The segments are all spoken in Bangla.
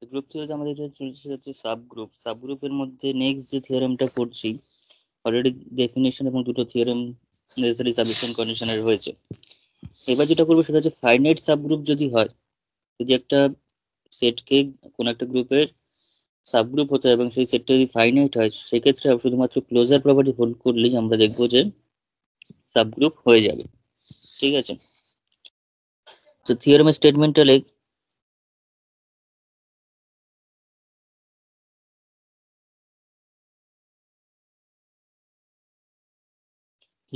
গ্রুপ থিওরি আমাদের যেটা চলছে সেটা হচ্ছে সাবগ্রুপের মধ্যে নেক্সট যে থিওরেমটা করছি অলরেডি ডেফিনেশন এবং দুটো থিওরেম নেসেসারি সাফিসিয়েন্ট কন্ডিশনের হয়েছে। এবার যেটা করবো সেটা হচ্ছে ফাইনাইট সাবগ্রুপ যদি হয়, যদি একটা সেটকে কোনো একটা গ্রুপের সাবগ্রুপ হতে হয় এবং সেই সেটটা যদি ফাইনাইট হয়, সেক্ষেত্রে শুধুমাত্র ক্লোজার প্রপার্টি হোল্ড করলেই আমরা দেখবো যে সাবগ্রুপ হয়ে যাবে। ঠিক আছে, তো থিওরেমের স্টেটমেন্টটা লেখ।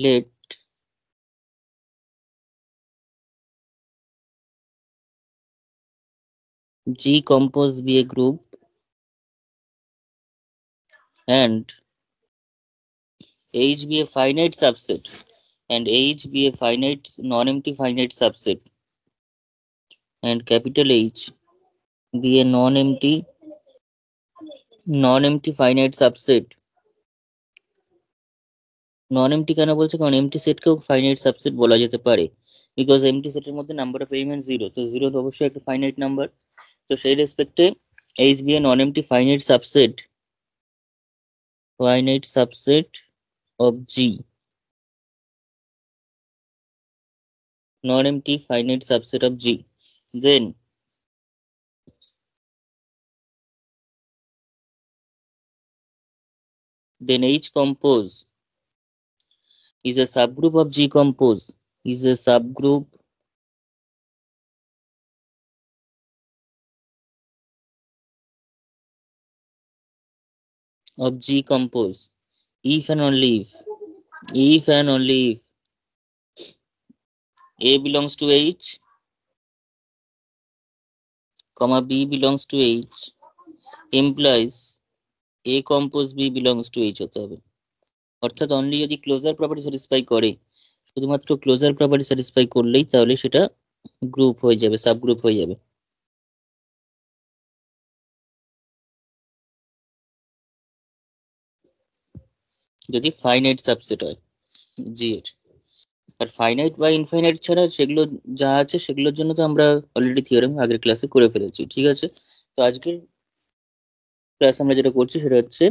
let G compose be a group and H be a finite subset and H be a finite non-empty finite subset and capital H be a non-empty finite subset. Non MT কেন বলছে, কারণ এমটি সেটকেও ফাইনাইট সাবসেট বলা যেতে পারে, বিকজ এমটি সেটের মধ্যে নাম্বার অফ এলিমেন্ট জিরো, তো জিরো তো অবশ্যই একটা ফাইনাইট নাম্বার। তো সেই রেসপেক্টে H be a non empty finite subset of G, non-empty finite subset of G. Then H compose is a subgroup of G compose is a subgroup of G compose if and only if A belongs to H, comma B belongs to H, implies A compose B belongs to H হতে হবে। অর্থাৎ অনলি যদি ক্লোজার প্রপার্টি স্যাটিসফাই করে, শুধুমাত্র ক্লোজার প্রপার্টি স্যাটিসফাই করলেই তাহলে সেটা গ্রুপ হয়ে যাবে, সাবগ্রুপ হয়ে যাবে। যদি ফাইনাইট সাবসেট হয় জি এর। আর ফাইনাইট বা ইনফাইনাইট ছাড়া সেগুলো যা আছে সেগুলোর জন্য তো আমরা অলরেডি থিওরেম আগের ক্লাসে করে ফেলেছি। ঠিক আছে, তো আজকের ক্লাস আমরা যেটা করছি সেটা হচ্ছে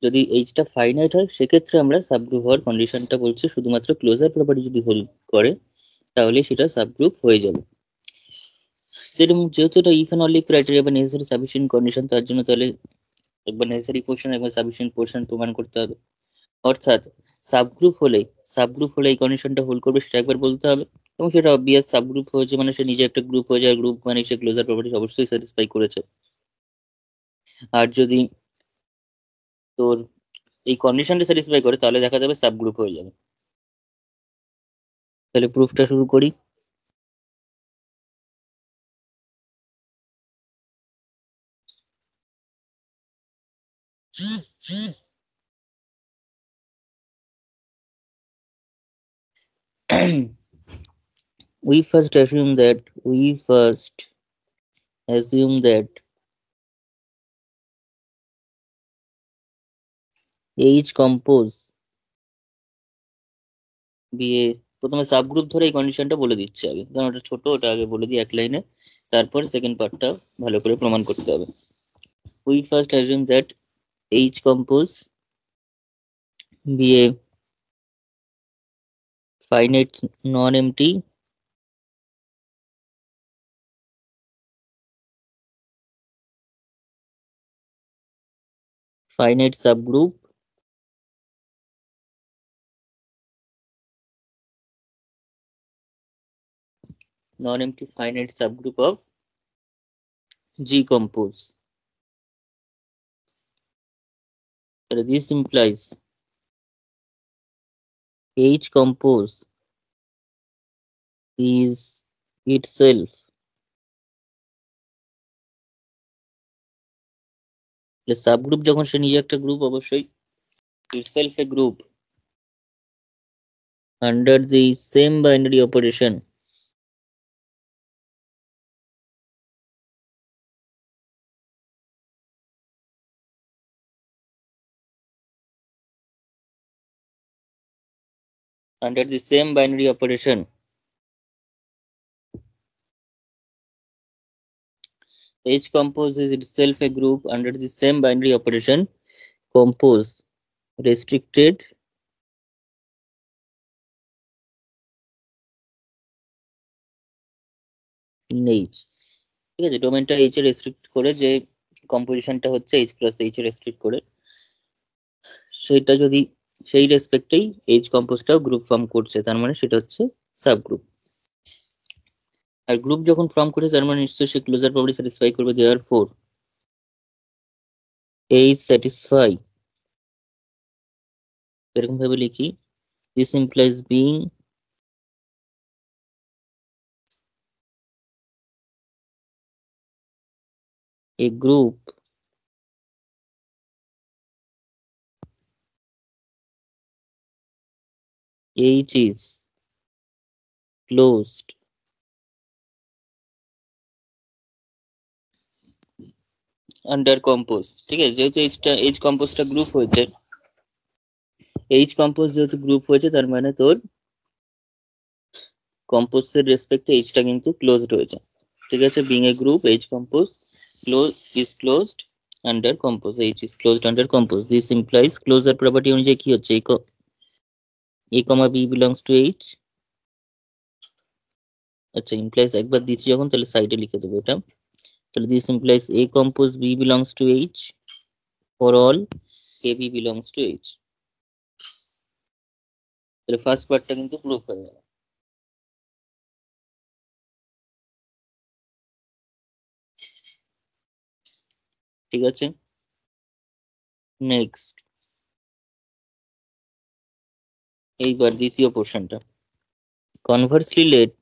যদি এইচটা ফাইনাইট হয় সেক্ষেত্রে আমরা সাবগ্রুপ হওয়ার কন্ডিশনটা বলছি, শুধুমাত্র ক্লোজার প্রপার্টি যদি হোল্ড করে তাহলে সেটা সাবগ্রুপ হয়ে যাবে। যেহেতু এটা ইফ এন্ড অনলি ক্রাইটেরিয়া বা নেসেসারি সাফিসিয়েন্ট কন্ডিশন, তার জন্য তাহলে একবার নেসেসারি পোর্শন একবার সাফিসিয়েন্ট পোর্শন প্রমাণ করতে হবে। অর্থাৎ সাবগ্রুপ হলে এই কন্ডিশনটা হোল্ড করবে সেটা একবার বলতে হবে, এবং সেটা অবভিয়াস সাবগ্রুপ হয়েছে মানে সে নিজে একটা গ্রুপ হয়ে যায়, গ্রুপ মানে সে ক্লোজার প্রপার্টি অবশ্যই স্যাটিসফাই করেছে। আর যদি তোর এই কন্ডিশনটা স্যাটিসফাই করে তাহলে দেখা যাবে সাবগ্রুপ হয়ে যাবে। তাহলে প্রুফটা শুরু করি। we first assume that H compose দিয়ে প্রথমে সাবগ্রুপ ধরে এই কন্ডিশনটা বলে দিচ্ছে আগে, কারণ ওটা ছোট, ওটা আগে বলে দিই এক লাইনে, তারপর সেকেন্ড পার্টটা ভালো করে প্রমাণ করতে হবে। we first assume that H compose be a finite non-empty finite subgroup non-empty finite subgroup of G compose. So this implies H compose is itself subgroup, যখন সে নিজে একটা গ্রুপ অবশ্যই itself a group under the same binary operation H compose is itself a group under the same binary operation. Compose restricted in H. ঠিক আছে, ডোমেনটা H এ রেস্ট্রিক্ট করে, যে কম্পোজিশনটা হচ্ছে H প্লাস H এ রেস্ট্রিক্ট করে, সেটা যদি সেই রেসপেক্টেই H কম্পোজটাও গ্রুপ ফর্ম করছে, তার মানে সেটা হচ্ছে সাবগ্রুপ। আর গ্রুপ যখন ফর্ম করছে তার মানে নিশ্চয়ই সে ক্লোজার প্রপার্টি স্যাটিসফাই করবে, দেয়ারফর H স্যাটিসফাই, এরকম ভাবে লিখি, this implies being a group H is closed under compose। ঠিক আছে, যেহেতু H কম্পোজটা গ্রুপ হয়েছে, H কম্পোজ যেহেতু গ্রুপ হয়েছে, তার মানে তোর কম্পোজের রেসপেক্টে Hটা কিন্তু ক্লোজড হয়েছে। ঠিক আছে, being a group H compose is closed under compose, H is closed under compose, this implies closure property অনুযায়ী কি হচ্ছে, A, B belongs to H। আচ্ছা, implies একবার দিচ্ছি যখন, তাহলে সাইডে লিখে দেবো এটা। তাহলে this implies A compose B belongs to H for all AB belongs to H। তাহলে ফার্স্ট পার্টটা কিন্তু প্রুফ হয়ে গেল। ঠিক আছে, নেক্সট, এইবার দ্বিতীয় পোর্শনটা, কনভার্সলি লেট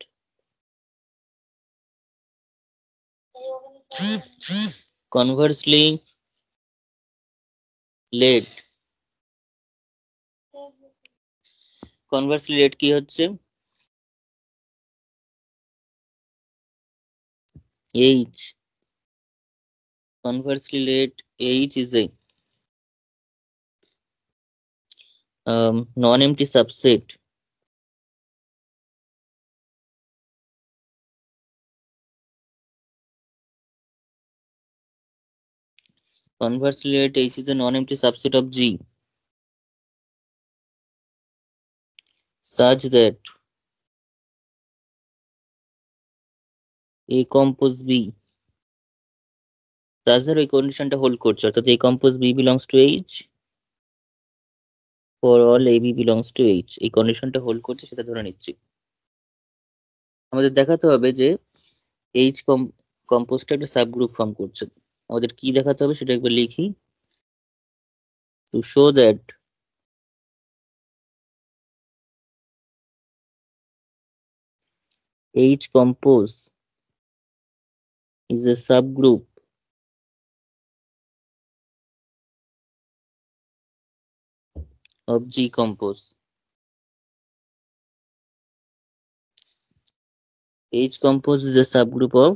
conversely let কি হচ্ছে, H conversely let H is a non-empty subset conversely let H is a non-empty subset of G such that A compose B, তাছাড়া এই কন্ডিশনটা হোল্ড করছে, অর্থাৎ A compose B belongs to H for all AB belongs to H, এই কন্ডিশনটা হোল্ড করছে সেটা ধরে নিচ্ছি। আমাদের দেখাতে হবে যে H কম্পোজটা একটা সাবগ্রুপ ফর্ম করছে, আমাদের কি দেখাতে হবে সেটা একবার লিখি, to show that H compose is a subgroup of G compose। H compose is a subgroup of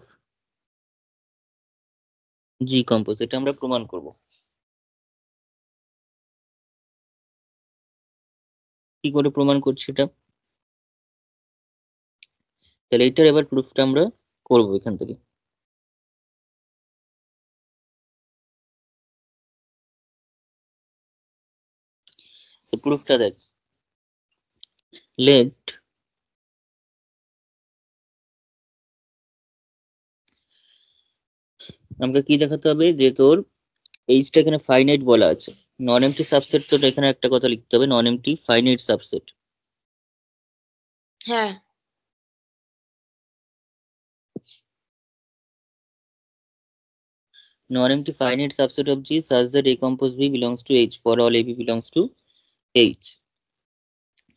G compose, এটা আমরা প্রমাণ করব। কি করে প্রমাণ করছি এটা, তাহলে এটার এবার প্রুফটা আমরা করব এখান থেকে। তো প্রুফটা দেখ, লেট আমাকে কি দেখাতে হবে, যে তোর এইচটা এখানে ফাইনাইট বলা আছে, নন এমটি সাবসেট, তো এখানে একটা কথা লিখতে হবে, নন এমটি ফাইনাইট সাবসেট। হ্যাঁ, non-empty finite subset of G such that A compose B belongs to H for all AB belongs to H।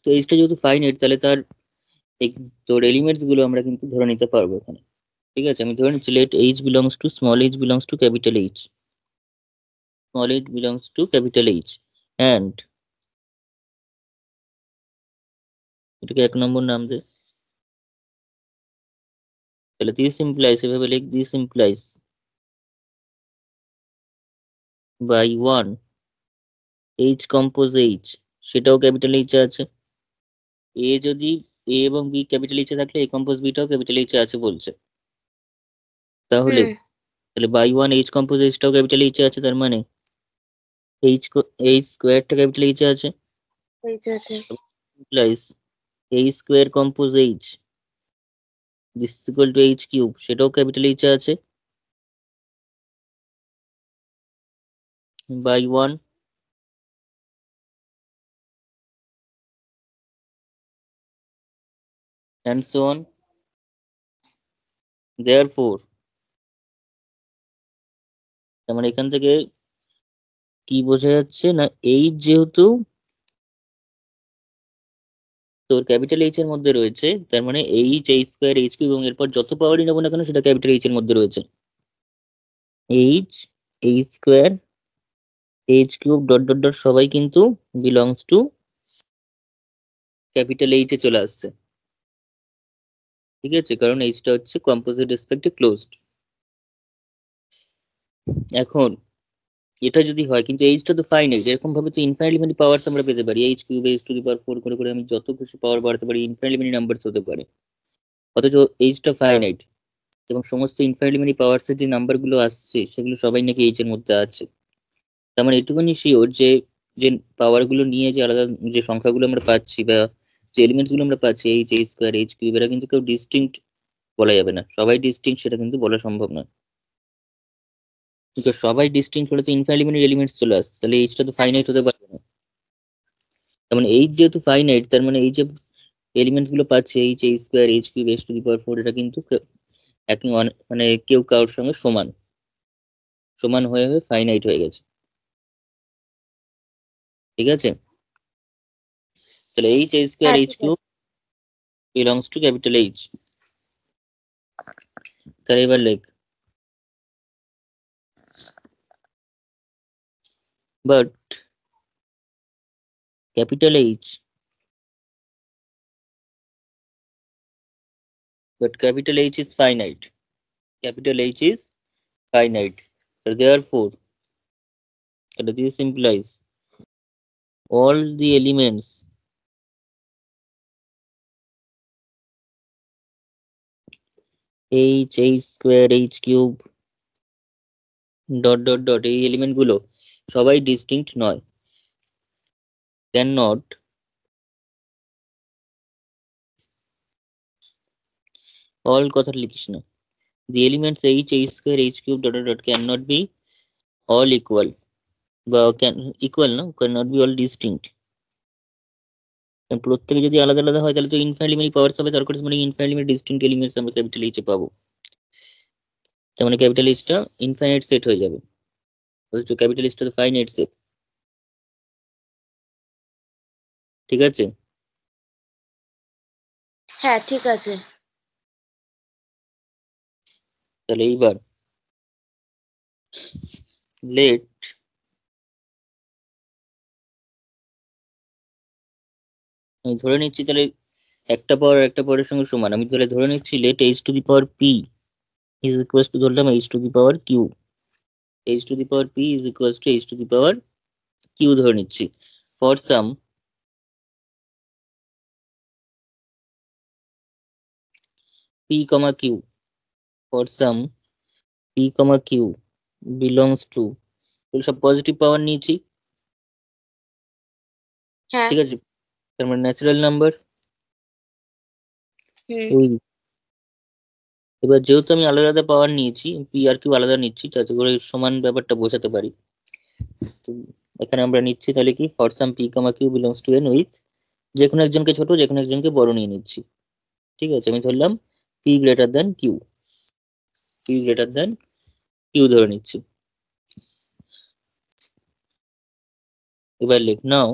তো এইচটা যেহেতু ফাইনাইট, তাহলে তার তোর এলিমেন্টস গুলো আমরা কিন্তু ধরে নিতে পারবো এখানে। ঠিক আছে, আমি ধরে নিচ্ছি let H belongs to small h belongs to capital H, small h belongs to capital H, and এটাকে 1 নম্বর নাম দে। তাহলে this implies, এভাবে লিখ, this implies by 1 H compose H, সেটাও ক্যাপিটাল H এ আছে, A যদি A এবং B ক্যাপিটাল H এ থাকলে A compose B টাও ক্যাপিটাল H এ আছে বলছে, তাহলে তাহলে বাই ওয়ান এইচ কম্পোজ এইচটাও ক্যাপিটাল এইচে আছে, তার মানে এইচ এইচ স্কোয়ারটা ক্যাপিটাল এইচে আছে, plus H square compose H this is equal to H cube, সেটাও ক্যাপিটাল এইচে আছে, by one and so on. Therefore, তার মানে এখান থেকে কি বোঝা যাচ্ছে না, এইচ যেহেতু তোর ক্যাপিটাল এইচ এর মধ্যে রয়েছে, তার মানে H H square H cube এবং এরপর যত পাওয়ারই নেবো না কেন সেটা ক্যাপিটাল এইচ এর মধ্যে রয়েছে। H H square H cube dot dot dot সবাই কিন্তু বিলংস টু ক্যাপিটাল এইচ এ চলে আসছে, ঠিক আছে, কারণ এইচটা হচ্ছে কম্পোজিট রেসপেক্টে ক্লোজড। এখন এটা যদি হয়, কিন্তু এইচটা তো ফাইনাইট, এরকম ভাবে তো ইনফাইনাইটলি মেনি পাওয়ারস আমরা পেতে পারি, H cube H to the power 4 করে করে আমি যত খুশি পাওয়ার বাড়াতে পারি, ইনফাইনাইটলি মেনি নাম্বারস হতে পারে, অথচ এইচটা ফাইনাইট এবং সমস্ত ইনফাইনাইটলি মেনি পাওয়ার্সের যে নাম্বার গুলো আসছে সেগুলো সবাই নাকি এইচ এর মধ্যে আছে। তার মানে এটুকুনি শিওর যে যে পাওয়ার গুলো নিয়ে যে আলাদা যে সংখ্যাগুলো আমরা পাচ্ছি বা যে এলিমেন্টস গুলো আমরা পাচ্ছি, H H square H cube, এরা কিন্তু কেউ ডিস্টিংক্ট বলা যাবে না, সবাই ডিস্টিংক্ট সেটা কিন্তু বলা সম্ভব নয়, কিন্তু সবাই ডিস্টিংক্ট হলে তো ইনফাইনাইটলি মেনি এলিমেন্টস চলে আসছে, তাহলে এইচটা তো ফাইনাইট হতে পারবে না। তার মানে এইচ যেহেতু ফাইনাইট, তার মানে এই যে এলিমেন্টস গুলো পাচ্ছে H H square H cube H to the power 4, এটা কিন্তু একই মানে কেউ কারোর সঙ্গে সমান সমান হয়ে হয়ে ফাইনাইট হয়ে গেছে, ঠিক আছে। তাহলে H H square H cube belongs to capital H. তাহলে এবার লেখ, but capital H is finite, capital H is finite, so therefore this implies all the elements h h square h cube dot dot dot, এই এলিমেন্ট গুলো সবাই ডিস্টিংক্ট নয়, ক্যান নট অল, কথা লিখিস না, the elements h h square h cube dot dot dot cannot be all equal, বা ক্যান ইকুয়াল না, cannot be all distinct, প্রত্যেকে যদি আলাদা আলাদা হয় তাহলে তো ইনফাইনাইটলি মেনি পাওয়ারস হবে, তার মানে ইনফাইনাইটলি মেনি ডিস্টিংক্ট এলিমেন্টস আমরা ক্যাপিটাল এইচ এ পাবো, তার মানে ক্যাপিটাল এইচটা ইনফাইনাইট সেট হয়ে যাবে, অথচ ক্যাপিটাল এইচটা তো ফাইনাইট সেট, ঠিক আছে। হ্যাঁ ঠিক আছে। তাহলে এইবার লেট আমি ধরে নিচ্ছি তাহলে একটা পাওয়ার একটা পাওয়ারের সঙ্গে সমান, আমি তাহলে ধরে নিচ্ছি let H to the power P is equals to, ধরলাম H to the power Q, H to the power P is equals to H to the power Q ধরে নিচ্ছি, for some P comma Q, for some P comma Q belongs to, সব পজিটিভ পাওয়ার নিয়েছি, হ্যাঁ। ঠিক আছে, তার মানে ন্যাচারাল নাম্বার এই। এবার যেহেতু আমি আলাদা আলাদা পাওয়ার নিয়েছি, পি আর কিউ আলাদা নিচ্ছি যাতে করে সমান ব্যাপারটা বোঝাতে পারি, তো এখানে আমরা নিচ্ছি তাহলে কি, for some P comma Q belongs to N with, যে কোনো একজনকে ছোট যে কোনো একজনকে বড় নিয়ে নিচ্ছি, ঠিক আছে, আমি ধরলাম P greater than Q, P greater than Q ধরে নিচ্ছি। এবার লিখ নাও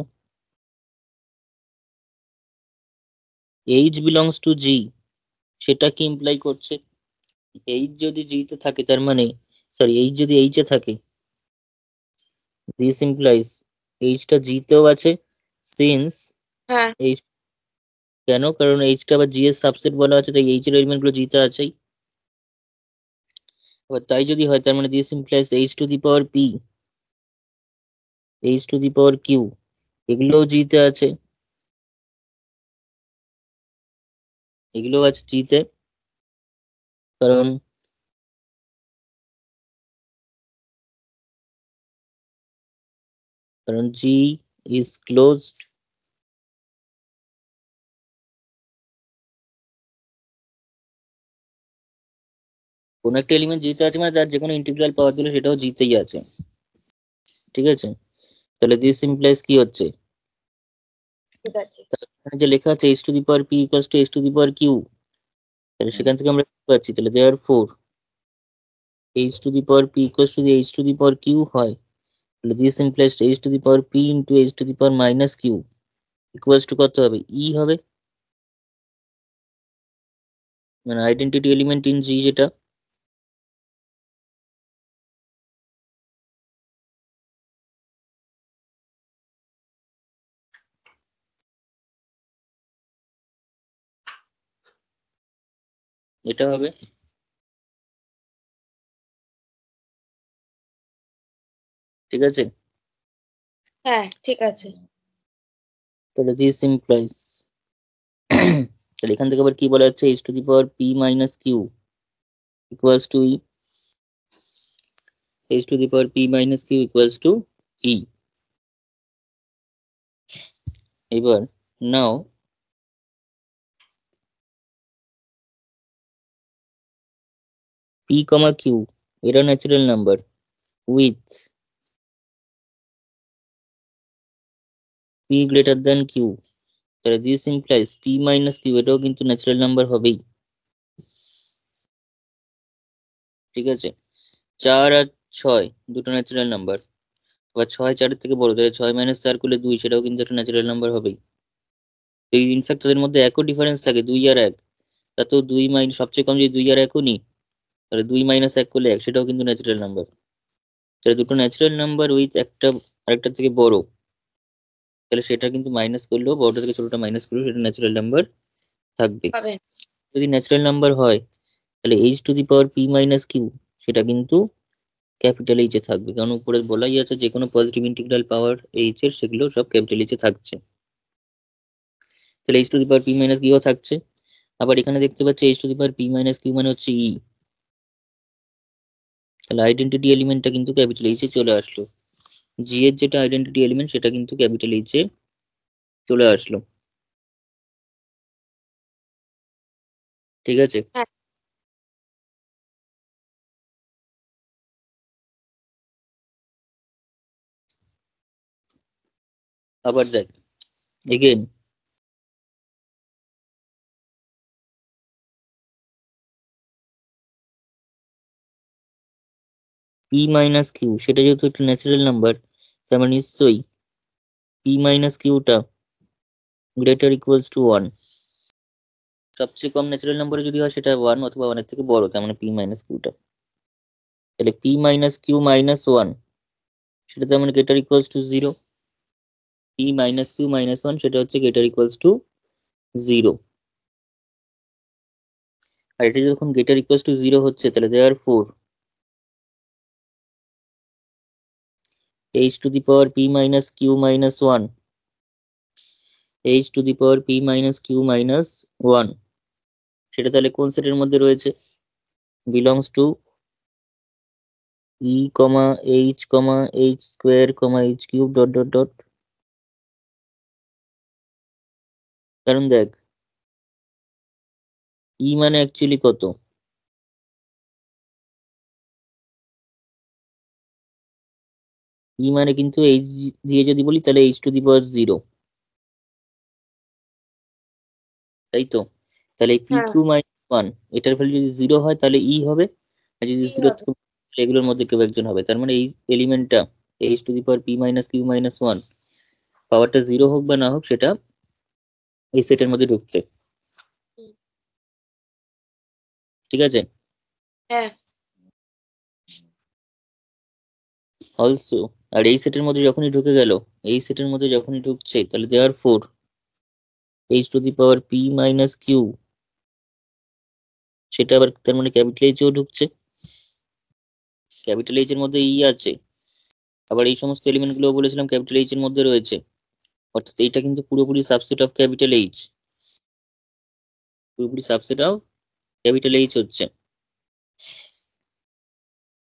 এইচ বিলংস টু জি, সেটা কি ইমপ্লাই করছে, এইচ যদি জি তে থাকে তার মানে, সরি এইচ যদি এইচ এ থাকে, দিস ইমপ্লাইজ এইচটা জি তেও আছে, সিন্স হ্যাঁ এইচ, কেন, কারণ এইচটা আবার জি এর সাবসেট বলা আছে, তাই এইচ এর এলিমেন্ট গুলো জি তে আছেই, এবার তাই যদি হয় তার মানে this implies H to the power P H to the power Q এগুলোও জি তে আছে, এগুলো আছে জি তে, কারণ কারণ জি ইজ ক্লোজড কোন একটা এলিমেন্ট জিতে আছে মানে তার যে কোনো ইন্টিগ্রাল পাওয়ার দিলে সেটাও জিতেই আছে, ঠিক আছে? তাহলে দিস ইমপ্লাইজ কি হচ্ছে, ঠিক আছে। এখানে যে লেখা আছে h to the power p equals to h to the power q, তাহলে সেখান থেকে আমরা কি পাচ্ছি, তাহলে therefore h to the power p equals to h to the power q হয়, তাহলে this implies h to the power p into h to the power minus q equals to কত হবে, e হবে, মানে আইডেন্টিটি এলিমেন্ট ইন জি যেটা। এটা হবে, ঠিক আছে? হ্যাঁ ঠিক আছে। তাহলে দিস ইমপ্লাইজ তাহলে এখান থেকে আবার কি বলা যাচ্ছে, h to the power p minus q equals to e, h to the power p minus q equals to e। এবার নাও p comma q এরা natural number with p greater than q, তাহলে this implies p minus q এটাও কিন্তু ন্যাচারাল নাম্বার হবেই, ঠিক আছে? 4 আর 6 দুটো ন্যাচারাল নাম্বার, আবার 6 4 থেকে বড়, তাহলে 6 মাইনাস 4 করলে 2 সেটাও কিন্তু একটা ন্যাচারাল নাম্বার হবেই। এই ইনফ্যাক্ট তাদের মধ্যে একও ডিফারেন্স থাকে 2 আর 1, তা তো 2 মাইনাস সবচেয়ে কম যদি 2 আর 1ও নিই, তাহলে 2 মাইনাস 1 করলে 1 সেটাও কিন্তু ন্যাচারাল নাম্বার। তাহলে দুটো ন্যাচারাল নাম্বার উইথ একটা আরেকটা থেকে বড়, তাহলে সেটা কিন্তু মাইনাস করলেও বড়টা থেকে ছোটটা মাইনাস করলেও সেটা ন্যাচারাল নাম্বার থাকবে। হবে। যদি ন্যাচারাল নাম্বার হয় তাহলে h to the power p minus q সেটা কিন্তু ক্যাপিটাল এইচ এ থাকবে, কারণ উপরে বলাই আছে যে কোনো পজিটিভ ইন্টিগ্রাল পাওয়ার এইচ এর সেগুলো সব ক্যাপিটাল এইচ এ থাকছে, তাহলে h to the power p minus q ও থাকছে। আবার এখানে দেখতে পাচ্ছি h to the power p minus q মানে হচ্ছে e, তাহলে আইডেন্টিটি এলিমেন্টটা কিন্তু ক্যাপিটাল এইচ এ চলে আসলো, জি এর যেটা আইডেন্টিটি এলিমেন্ট সেটা কিন্তু ক্যাপিটাল এইচ এ চলে আসলো, ঠিক আছে? হ্যাঁ আবার দেখ এগেন p মাইনাস q সেটা যেহেতু একটা ন্যাচারাল নাম্বার, তার মানে নিশ্চয়ই p মাইনাস কিউটা গ্রেটার ইকুয়ালস টু 1, সবচেয়ে কম ন্যাচারাল নাম্বার যদি হয় সেটা 1 অথবা 1 এর থেকে বড়, তার মানে p মাইনাস কিউটা, তাহলে p মাইনাস কিউ মাইনাস 1 সেটা তার মানে greater equals to 0, p minus Q minus 1 সেটা হচ্ছে গ্রেটার ইকুয়ালস টু 0, আর এটা যখন গ্রেটার ইকুয়ালস টু 0 হচ্ছে তাহলে therefore h to the power p minus Q minus 1 h to the power p minus Q minus 1 সেটা তাহলে কোন সেটের মধ্যে রয়েছে, belongs to e comma h comma h square comma h cube dot dot dot, কারণ দেখ e মানে অ্যাকচুয়ালি কত, e মানে কিন্তু h দিয়ে যদি বলি তাহলে h টু দি পাওয়ার 0, তাই তো? তাহলে p হ্যাঁ কিউ মাইনাস 1 এটার ভ্যালু যদি 0 হয় তাহলে e হবে, আর যদি কি 0 হবে? থেকে এগুলোর মধ্যে কেউ একজন হবে, তার মানে এই এলিমেন্টটা h to the power p minus Q minus 1 পাওয়ারটা 0 হোক বা না হোক সেটা এই সেটের মধ্যে ঢুকছে, হুম, ঠিক আছে? হ্যাঁ অলসো আর এই সেটের মধ্যে যখনই ঢুকে গেল, এই সেটের মধ্যে যখনই ঢুকছে তাহলে therefore h to the power p minus Q সেটা আবার তার মানে ক্যাপিটাল এইচ এও ঢুকছে, ক্যাপিটাল এইচ এর মধ্যে ই আছে, আবার এই সমস্ত এলিমেন্ট গুলো বলেছিলাম ক্যাপিটাল এইচ এর মধ্যে রয়েছে, অর্থাৎ এইটা কিন্তু পুরোপুরি সাবসেট অফ ক্যাপিটাল এইচ, পুরোপুরি সাবসেট অফ ক্যাপিটাল এইচ হচ্ছে।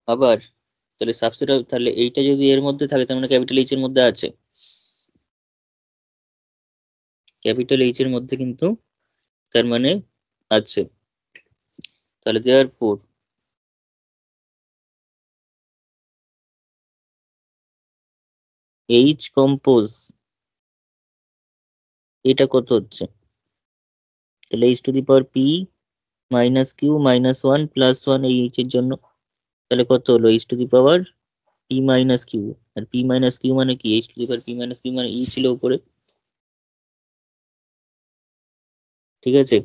আবার তাহলে সাবসেট তাহলে এইটা যদি এর মধ্যে থাকে তার মানে ক্যাপিটাল এইচ এর মধ্যে আছে, ক্যাপিটাল এইচ এর মধ্যে কিন্তু তার মানে আছে। তাহলে দেয়ারফোর এইচ কম্পোজ এটা কত হচ্ছে, তাহলে H to the power P minus Q minus one plus one এই এইচ এর জন্য, তাহলে কত হলো H to the power P minus Q. আর পি মাইনাস কিউ মানে কি, H to the power P minus Q মানে ই ছিল উপরে, ঠিক আছে।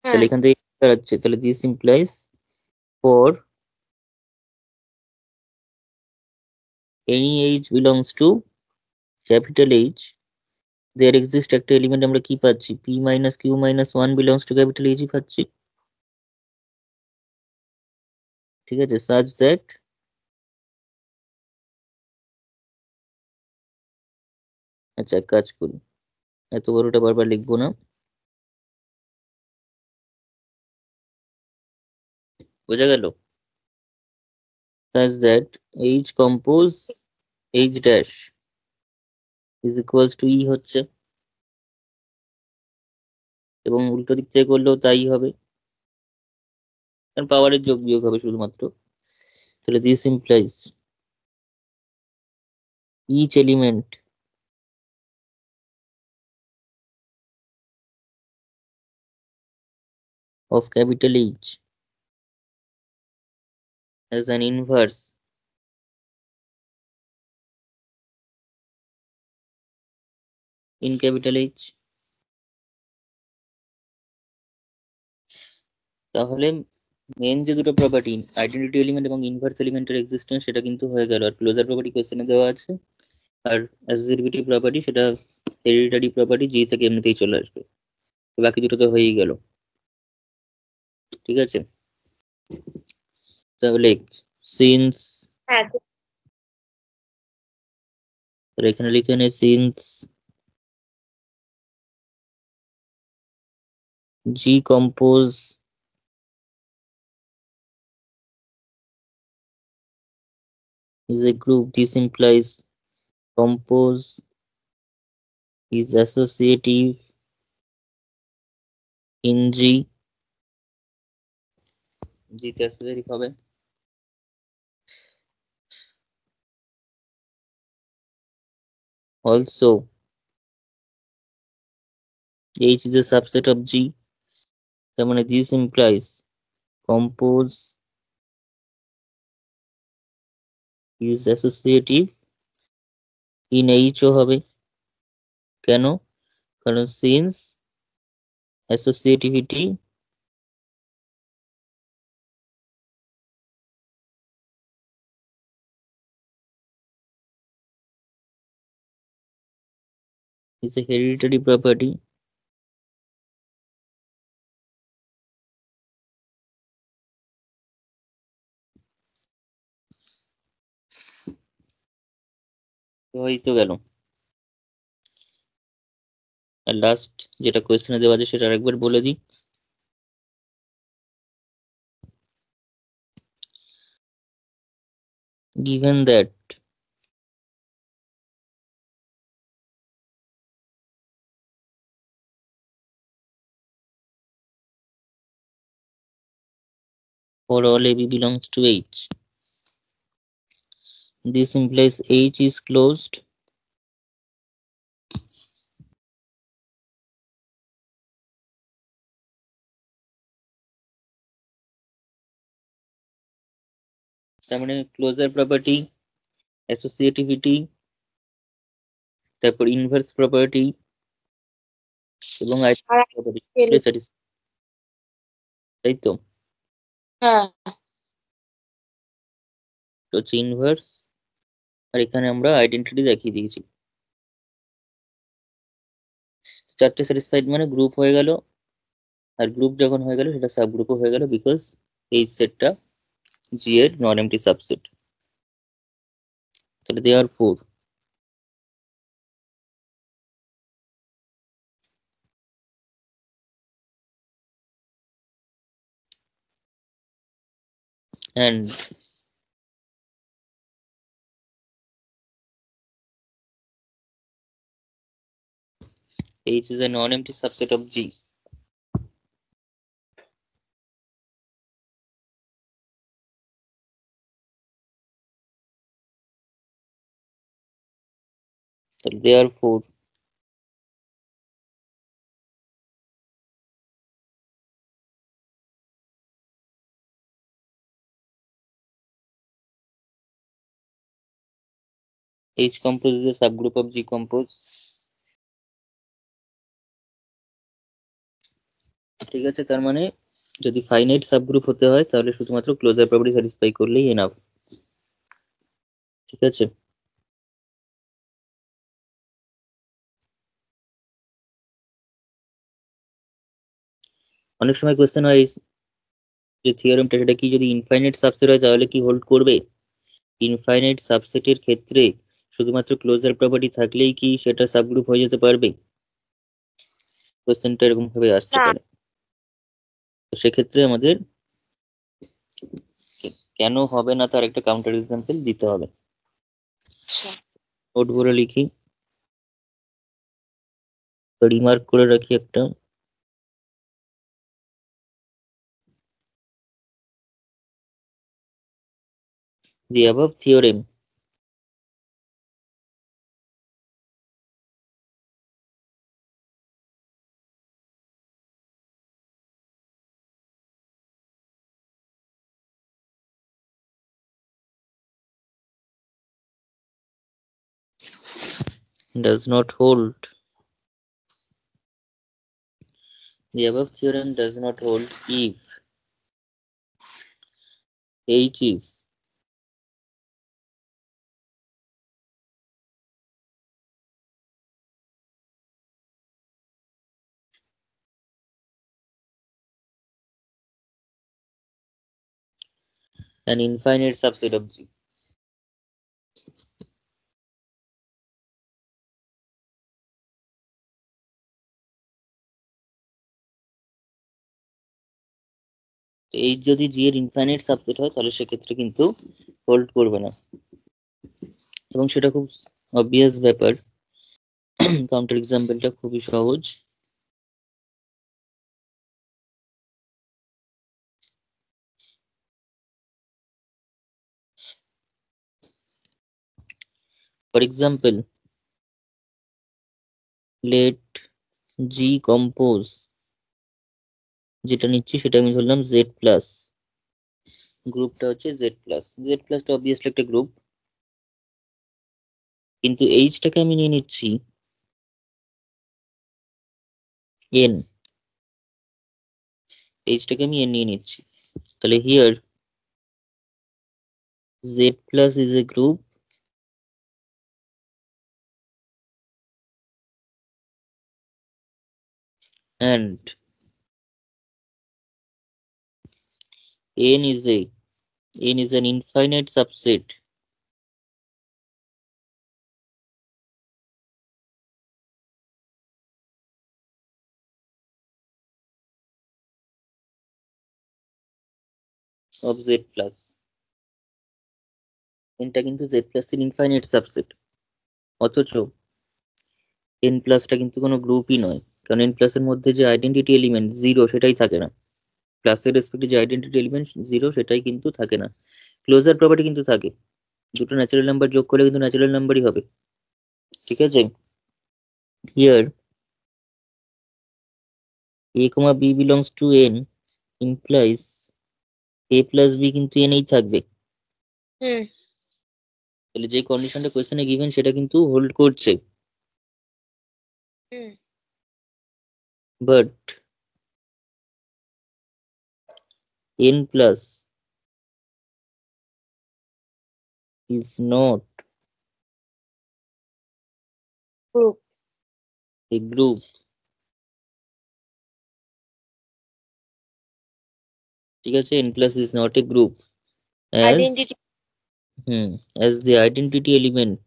তাহলে হ্যাঁ এখান থেকে দাঁড়াচ্ছে, তাহলে this implies for any H belongs to capital H there exist একটা এলিমেন্ট, আমরা কি পাচ্ছি, P minus Q minus one belongs to capital এইচই পাচ্ছি, ঠিক আছে। সাচ দ্যাট আচ্ছা এক কাজ করি, এত বড়টা বারবার লিখবো না, বোঝা গেল। Such that H compose H dash is equals to E হচ্ছে, এবং উল্টো দিক থেকে করলেও তাই হবে, কারণ পাওয়ারের যোগ বিয়োগ হবে শুধুমাত্র। তাহলে this implies each element of capital H as an inverse in capital H, তাহলে মেন যে দুটো প্রপার্টি আইডেন্টিটি এলিমেন্ট এবং ইনভার্স এলিমেন্টের এক্সিস্টেন্স সেটা কিন্তু হয়ে গেল, আর ক্লোজার প্রপার্টি কোশ্চেনে দেওয়া আছে, আর অ্যাসোসিয়েটিভ প্রপার্টি সেটা হেরিডিটারি প্রপার্টি জি থেকে এমনিতেই চলে আসবে, তো বাকি দুটো তো হয়েই গেল, ঠিক আছে। তাহলে সিন্স, হ্যাঁ এখানে লিখে নে since G compose is a group, this implies compose is associative in G, G তে associative হবে, also H is a subset of G, তার মানে this implies compose is associative in H ও হবে, কেন, কারণ since associativity is a hereditary property তো এই তো গেল। আর লাস্ট যেটা কোয়েশ্চেনে দেওয়া আছে সেটা আরেকবার বলে দিই, given that for all AB belongs to H, this implies H is closed তার মানে ক্লোজার প্রপার্টি, অ্যাসোসিয়েটিভিটি, তারপর ইনভার্স প্রপার্টি এবং আর প্রপার্টি, তাই তো। হ্যাঁ তো হচ্ছে ইনভার্স, আর এখানে আমরা আইডেন্টিটি দেখিয়ে দিয়েছি, চারটে স্যাটিসফাইড মানে গ্রুপ হয়ে গেল, আর গ্রুপ যখন হয়ে গেল সেটা সাব গ্রুপও হয়ে গেল, বিকজ এই সেটটা জি এর নন এমটি সাবসেট। তাহলে therefore and H is a non-empty subset of G. Therefore, H compose is a subgroup of G compose. ঠিক আছে, তার মানে যদি ফাইনাইট সাবগ্রুপ হতে হয় তাহলে শুধুমাত্র ক্লোজার প্রপার্টি স্যাটিসফাই করলেই এনাফ। ঠিক আছে, অনেক সময় কোশ্চেন হয় যে থিওরেমটা সেটা কি যদি ইনফাইনাইট সাবসেট হয় তাহলে কি হোল্ড করবে? ইনফাইনাইট সাবসেটের ক্ষেত্রে শুধুমাত্র ক্লোজার প্রপার্টি থাকলেই কি সেটা সাবগ্রুপ হয়ে যেতে পারবে? কোশ্চেনটা এরকম ভাবে আসতে পারে। তো সেক্ষেত্রে আমাদের কেন হবে না তার একটা কাউন্টার এক্সাম্পল দিতে হবে। নোট করে লিখি, রিমার্ক করে রাখি একটা। The above theorem does not hold. The above theorem does not hold if H is an infinite subset of G. H যদি G এর ইনফাইনাইট সাবসেট হয় তাহলে সেক্ষেত্রে কিন্তু হোল্ড করবে না, এবং সেটা খুব অবভিয়াস ব্যাপার। কাউন্টার এক্সাম্পলটা খুবই সহজ। For example, let G compose, যেটা নিচ্ছি সেটা আমি ধরলাম Z প্লাস, গ্রুপটা হচ্ছে Z প্লাস। Z প্লাসটা অবভিয়াসলি একটা গ্রুপ, কিন্তু H-টাকে আমি নিয়ে নিচ্ছি N, H-টাকে আমি N নিয়ে নিচ্ছি। তাহলে here Z plus is a group and N is an infinite subset of Z plus. Nটা কিন্তু Z plus এর ইনফাইনাইট সাবসেট, অথচ N প্লাসটা কিন্তু কোনো গ্রুপই নয়, কারণ N প্লাসের মধ্যে যে আইডেন্টিটি এলিমেন্ট 0 সেটাই থাকে না। ক্লাসের রেসপেক্টে যে আইডেন্টিটি এলিমেন্ট 0 সেটাই কিন্তু থাকে না। ক্লোজার প্রপার্টি কিন্তু থাকে, দুটো ন্যাচারাল নাম্বার যোগ করলে কিন্তু ন্যাচারাল নাম্বারই হবে। ঠিক আছে, here a, b belongs to N implies A plus B কিন্তু N এই থাকবে। তাহলে যে কন্ডিশনটা কোশ্চেনে গিভেন সেটা কিন্তু হোল্ড করছে। But N plus is not group a group. ঠিক আছে, N plus is not a group as identity as the identity element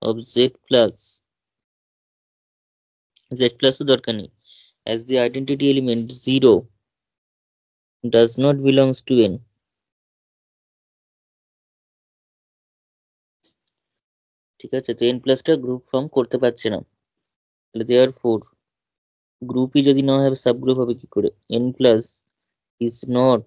of Z plus ও দরকার নেই, as the identity element 0 does not belongs to n. ঠিক আছে, তো n প্লাসটা গ্রুপ ফর্ম করতে পারছে না, তাহলে therefore গ্রুপই যদি না হয় সাবগ্রুপ হবে কি করে? n plus is not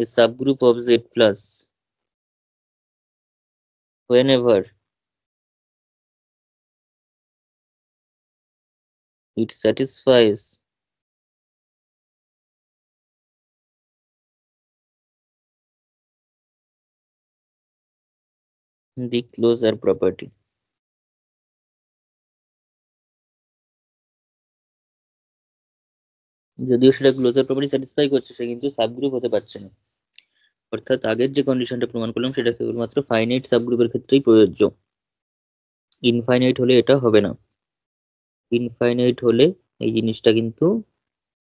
a subgroup of z plus whenever it satisfies the closure property. যদিও সেটা ক্লোজার প্রপার্টি স্যাটিসফাই করছে, সে কিন্তু সাবগ্রুপ হতে পারছে না। অর্থাৎ আগের যে কন্ডিশনটা প্রমাণ করলাম সেটা কেবলমাত্র ফাইনাইট সাবগ্রুপের ক্ষেত্রেই প্রযোজ্য, ইনফাইনাইট হলে এটা হবে না। ইনফাইনাইট হলে এই জিনিসটা কিন্তু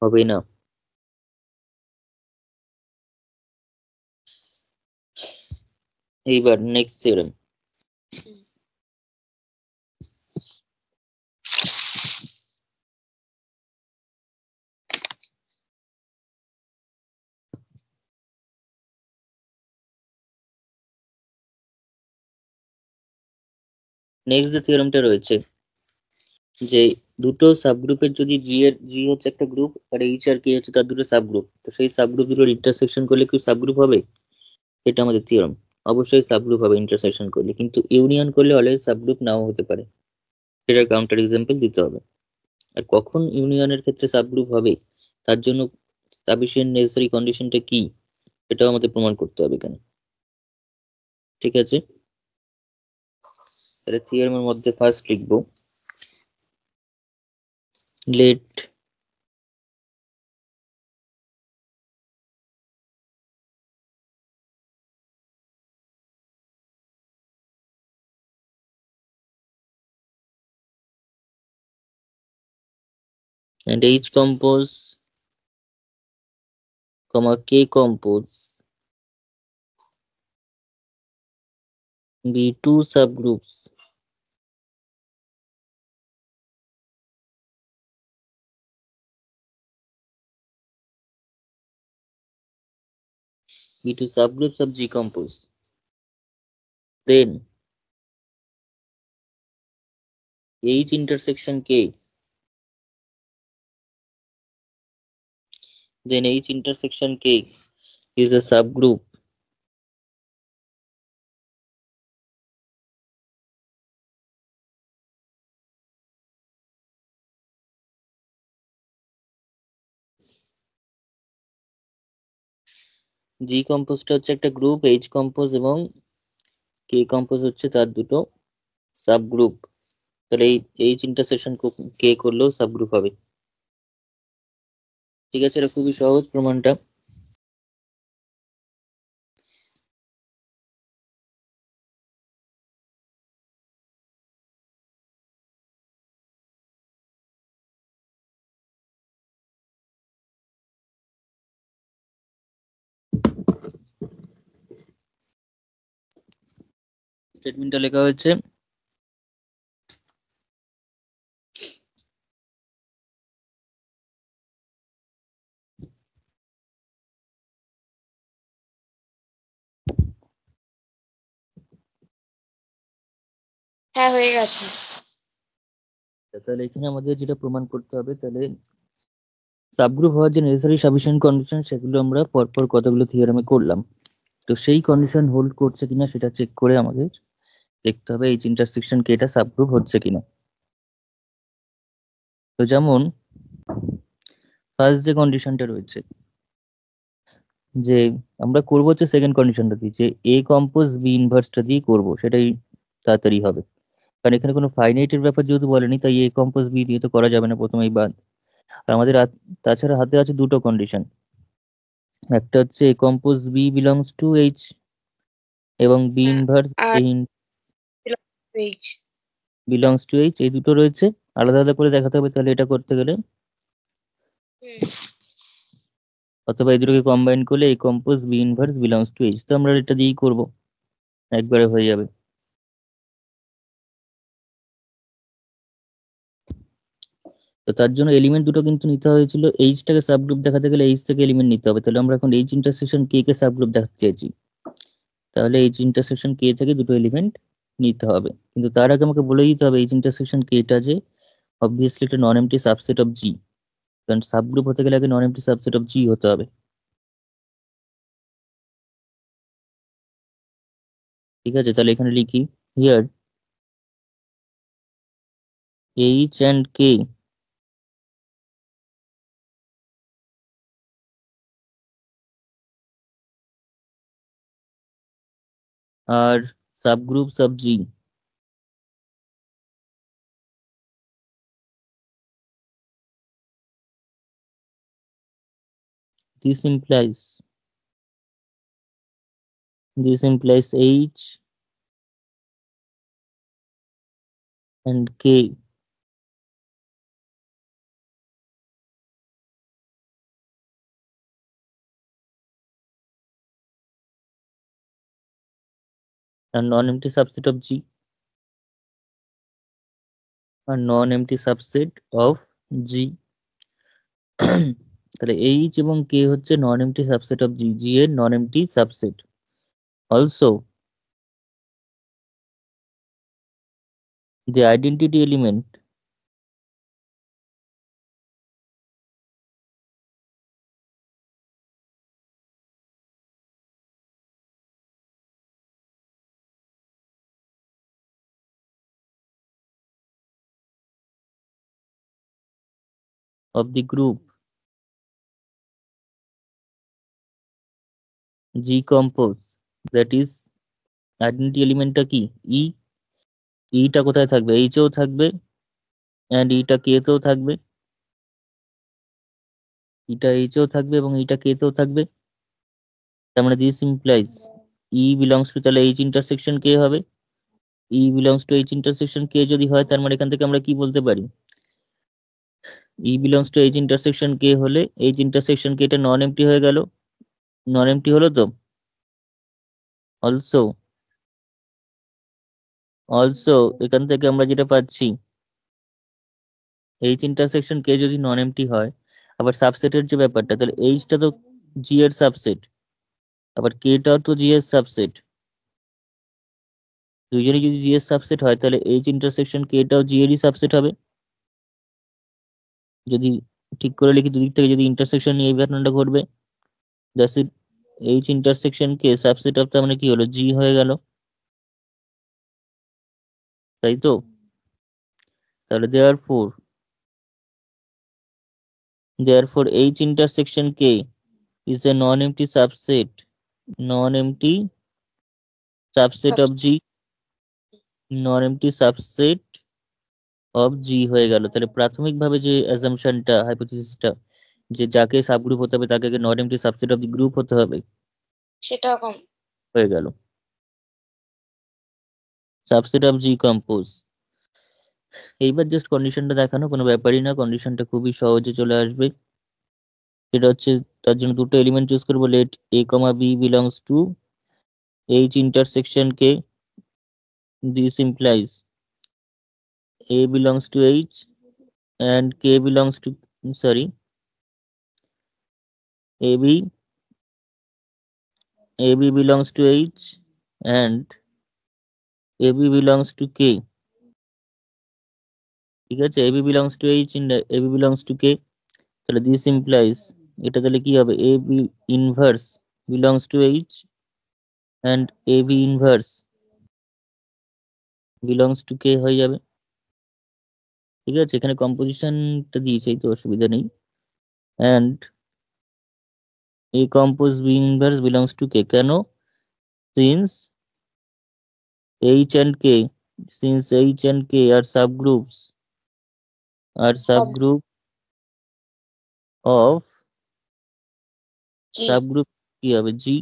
হবে না। এইবার নেক্সট থিওরেম। নেক্সট যে থিওরেমটা রয়েছে, যে দুটো সাবগ্রুপের যদি জি হচ্ছে একটা গ্রুপ আর এইচ আর কে হচ্ছে তার দুটো সাবগ্রুপ, তো সেই সাবগ্রুপ দুটোর ইন্টারসেকশন করলে কি সাবগ্রুপ হবে? এটা আমাদের থিওরেম। অবশ্যই সাবগ্রুপ হবে ইন্টারসেকশন করলে, কিন্তু ইউনিয়ন করলে অলওয়েজ সাবগ্রুপ নাও হতে পারে, সেটার কাউন্টার এক্সাম্পল দিতে হবে। আর কখন ইউনিয়নের ক্ষেত্রে সাবগ্রুপ হবে তার জন্য সাফিসিয়েন্ট নেসেসারি কন্ডিশনটা কি এটাও আমাদের প্রমাণ করতে হবে এখানে। ঠিক আছে, তাহলে থিওরেমের মধ্যে ফার্স্ট লিখবো let and H compose comma K compose be two subgroups of G compose. Then H intersection K, then H intersection K is a subgroup G compose টা হচ্ছে একটা গ্রুপ, H compose এবং K compose হচ্ছে তার দুটো সাবগ্রুপ। তাহলে এই H intersection K করলেও সাবগ্রুপ হবে। ঠিক আছে, এটা খুবই সহজ প্রমাণটা। স্টেটমেন্টটা লেখা হয়েছে হ্যাঁ হয়ে গেছে। তাহলে এখানে আমাদের যেটা প্রমাণ করতে হবে, তাহলে সাবগ্রুপ হওয়ার যে নেসেসারি সাফিসিয়েন্ট কন্ডিশন সেগুলো আমরা পরপর কতগুলো থিওরেমে করলাম, তো সেই কন্ডিশন হোল্ড করছে কিনা সেটা চেক করে আমাদের দেখতে হবে এই ইন্টারসেকশন কে এটা সাবগ্রুপ হচ্ছে কিনা। তো যেমন ফার্স্ট যে কন্ডিশনটা রয়েছে, যে আমরা করবো হচ্ছে সেকেন্ড কন্ডিশনটা দিয়ে, যে এ কম্পোজ বি ইনভার্সটা দিয়ে করবো, সেটাই তাড়াতাড়ি হবে। কারণ এখানে কোনো ফাইনাইটের ব্যাপার যেহেতু বলেনি, তাই এ কম্পোজ বি দিয়ে তো করা যাবে না প্রথমেই বাদ। আর আমাদের তাছাড়া হাতে আছে দুটো কন্ডিশন, একটা হচ্ছে A compose B belongs to H এবং বি ইনভার্স আর A page belongs to H, এই দুটো রয়েছে, আলাদা আলাদা করে দেখাতে হবে তাহলে এটা করতে গেলে, অথবা এই দুটোকে কম্বাইন করলে A compose B inverse belongs to H, তো আমরা এটা দিয়েই করবো। একবারে হয়ে যাবে। তো তার জন্য এলিমেন্ট দুটো কিন্তু নিতে হয়েছিল, এইচটাকে সাবগ্রুপ দেখাতে গেলে এইচ থেকে এলিমেন্ট নিতে হবে। তাহলে আমরা এখন এইচ ইন্টারসেকশন কে কে সাবগ্রুপ দেখাতে চাইছি, তাহলে এইচ ইন্টারসেকশন কে থেকে দুটো এলিমেন্ট নিতে হবে। কিন্তু তার আগে আমাকে বলে দিতে হবে এইচ ইন্টারসেকশন কেটা যে অবভিয়াসলি একটা non empty subset of G, কারণ সাবগ্রুপ হতে গেলে আগে non empty subset of G হতে হবে। ঠিক আছে, তাহলে এখানে লিখি here H and K are subgroups of G. This implies H and K are non-empty subset of G, আর non empty subset of G. তাহলে এইচ এবং কে হচ্ছে non empty subset of G, G এর non empty subset. Also the identity element of the group G compose, that is identity এলিমেন্টটা কি ই, ইটা কোথায় থাকবে, এইচেও থাকবে অ্যান্ড ইটা কে তেও থাকবে, ইটা এইচেও থাকবে এবং ইটা কে তেও থাকবে। তার মানে this implies E belongs to, তাহলে এইচ ইন্টারসেকশন কে হবে, ই বিলংস টু এইচ ইন্টারসেকশন কে যদি হয় তার মানে এখান থেকে আমরা কি বলতে পারি, ই বিলংস টু এইচ ইন্টারসেকশন কে হলে এইচ ইন্টারসেকশন কে এটা নন এমটি হয়ে গেল, নন এমটি হলো তো। অলসো অলসো এখান থেকে আমরা যেটা পাচ্ছি এইচ ইন্টারসেকশন কে যদি নন এমটি হয়, আবার সাবসেটের যে ব্যাপারটা, তাহলে এইচটা তো জি এর সাবসেট, আবার কেটাও তো জি এর সাবসেট, দুইজনই যদি জি এর সাবসেট হয় তাহলে এইচ ইন্টারসেকশন কেটাও জি এরই সাবসেট হবে। যদি ঠিক করে লিখি দুদিক থেকে যদি ইন্টারসেকশন নিয়ে এই ঘটনাটা ঘটবে, that's it, H intersection K subset of, তার মানে কি হলো, জি হয়ে গেল, তাই তো। তাহলে therefore H intersection K is a non-empty subset of G, non-empty subset of G হয়ে গেল। তাহলে প্রাথমিকভাবে যে অ্যাজাম্পশনটা, হাইপোথিসিসটা, যে যাকে সাবগ্রুপ হতে হবে তাকে নন empty subset of the group হতে হবে, সেটাও কম হয়ে গেল সাবসেট অফ জি কম্পোজ। এইবার জাস্ট কন্ডিশনটা দেখানো, কোনো ব্যাপারই না, কন্ডিশনটা খুবই সহজে চলে আসবে। সেটা হচ্ছে তার জন্য দুটো এলিমেন্ট চুজ করবো, late a, b belongs to H intersection K. This implies A belongs to H and K belongs to, sorry, AB belongs to H and AB belongs to K. ঠিক আছে, AB belongs to H and AB belongs to K, তাহলে this implies এটা তাহলে কি হবে, AB inverse belongs to H and AB inverse belongs to K হয়ে যাবে। ঠিক আছে, এখানে কম্পোজিশনটা দিয়েছে তো অসুবিধা নেই, and A compose B inverse belongs to K, কেন, since H and K, since H and K are subgroups of কি সাবগ্রুপ কি হবে, জি।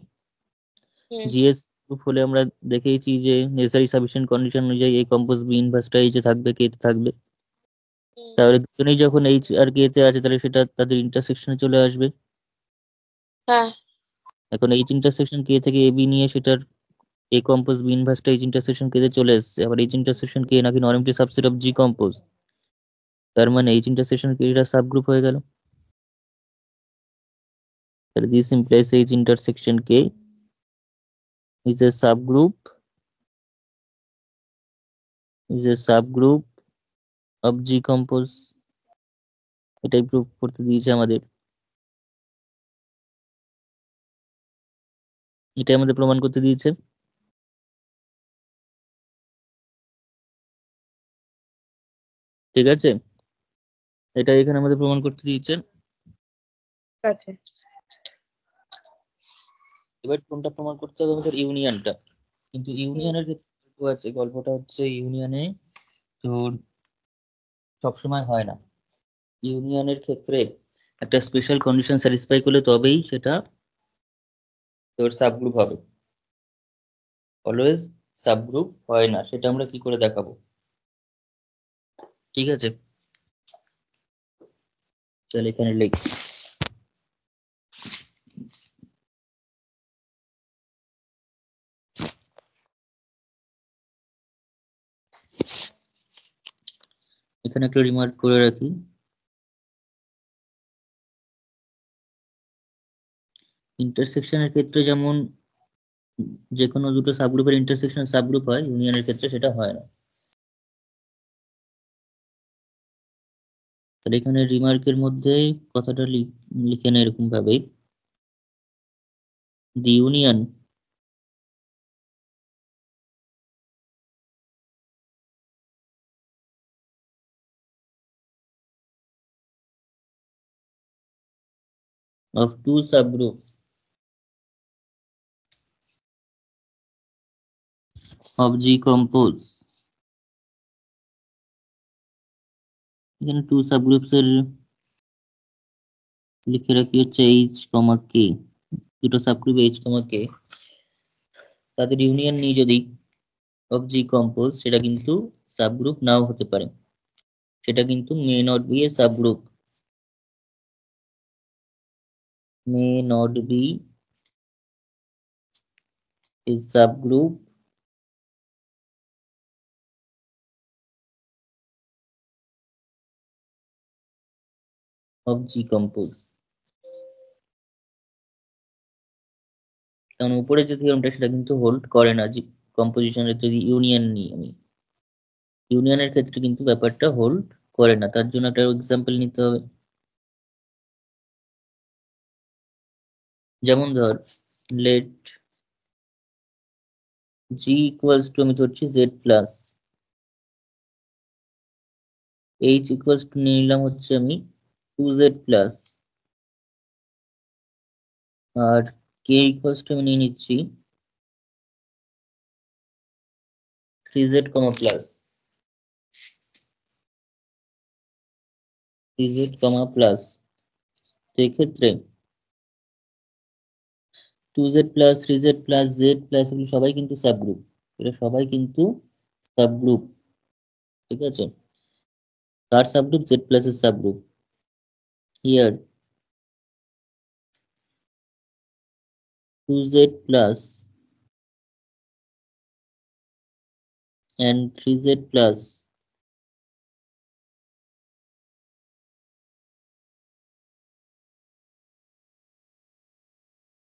জিএস গ্রুপ হলে আমরা দেখেইছি যে নেসেসারি সাফিসিয়েন্ট কন্ডিশন অনুযায়ী এই কম্পোজ বি ইনভার্সটা এইচে থাকবে, কে তে থাকবে। তাহলে দুজনেই যখন এইচ আর কে তে আছে তাহলে সেটা তাদের ইন্টারসেকশনে চলে আসবে। হ্যাঁ এখন এইচ ইন্টারসেকশন কে থেকে এবি নিয়ে সেটার A compose B inverse টা H intersection K তে চলে এসেছে, আবার H intersection K নাকি নন এমপ্টি সাবসেট অফ G compose, তার মানে H intersection K এর সাবগ্রুপ হয়ে গেল। তাহলে this implies H intersection K is a subgroup of G compose। এটাই প্রুভ করতে দিয়েছে আমাদের, এটাই আমাদের প্রমাণ করতে দিয়েছে। ঠিক আছে, এটা এখানে আমাদের প্রমাণ করতে দিয়েছে। আছে। এবার কোনটা প্রমাণ করতে হবে আমাদের? ইউনিয়নটা। কিন্তু ইউনিয়নের ক্ষেত্রে আছে, গল্পটা হচ্ছে ইউনিয়নে তোর সবসময় হয় না। ইউনিয়নের ক্ষেত্রে একটা স্পেশাল কন্ডিশন স্যাটিসফাই করলে তবেই সেটা তোর সাবগ্রুপ হবে, অলওয়েজ সাবগ্রুপ হয় না। সেটা আমরা কি করে দেখাবো? ঠিক আছে, তাহলে এখানে লিখি এখানে একটা রিমার্ক করে রাখি, ইন্টারসেকশনের ক্ষেত্রে যেমন যে কোনো দুটো সাবগ্রুপের ইন্টারসেকশন সাবগ্রুপ হয়, ইউনিয়নের ক্ষেত্রে সেটা হয় না। তাহলে এখানে রিমার্কের মধ্যে কথাটা লিখে নেই এরকম ভাবেই, the union of two subgroups of G compose। এখানে টু সাবগ্রুপস এর লিখে রাখি হচ্ছে H, K, দুটো সাবগ্রুপ H, K, তাদের ইউনিয়ন নিয়ে যদি অফ জি কম্পোজ, সেটা কিন্তু সাবগ্রুপ নাও হতে পারে, সেটা কিন্তু may not be a subgroup, may not be a subgroup of G compose. কারণ উপরে যে থিওরেমটা সেটা কিন্তু হোল্ড করে না, জি কম্পোজিশনের যদি ইউনিয়ন নিই আমি, ইউনিয়নের ক্ষেত্রে কিন্তু ব্যাপারটা হোল্ড করে না। তার জন্য একটা এক্সাম্পল নিতে হবে, যেমন ধর লেট জি ইকুয়ালস টু, আমি ধরছি Z plus, H equals to নিয়ে নিলাম হচ্ছে আমি 2z প্লাস, আর কে ইকুয়ালস টু আমি নিয়ে নিচ্ছি 3z কমা প্লাস, 3z কমা প্লাস। তো এক্ষেত্রে 2z plus 3z plus z plus এগুলো সবাই কিন্তু সাবগ্রুপ, এটা সবাই কিন্তু সাবগ্রুপ। ঠিক আছে, কার সাবগ্রুপ? z প্লাস এর subgroup. Here 2z plus and 3z plus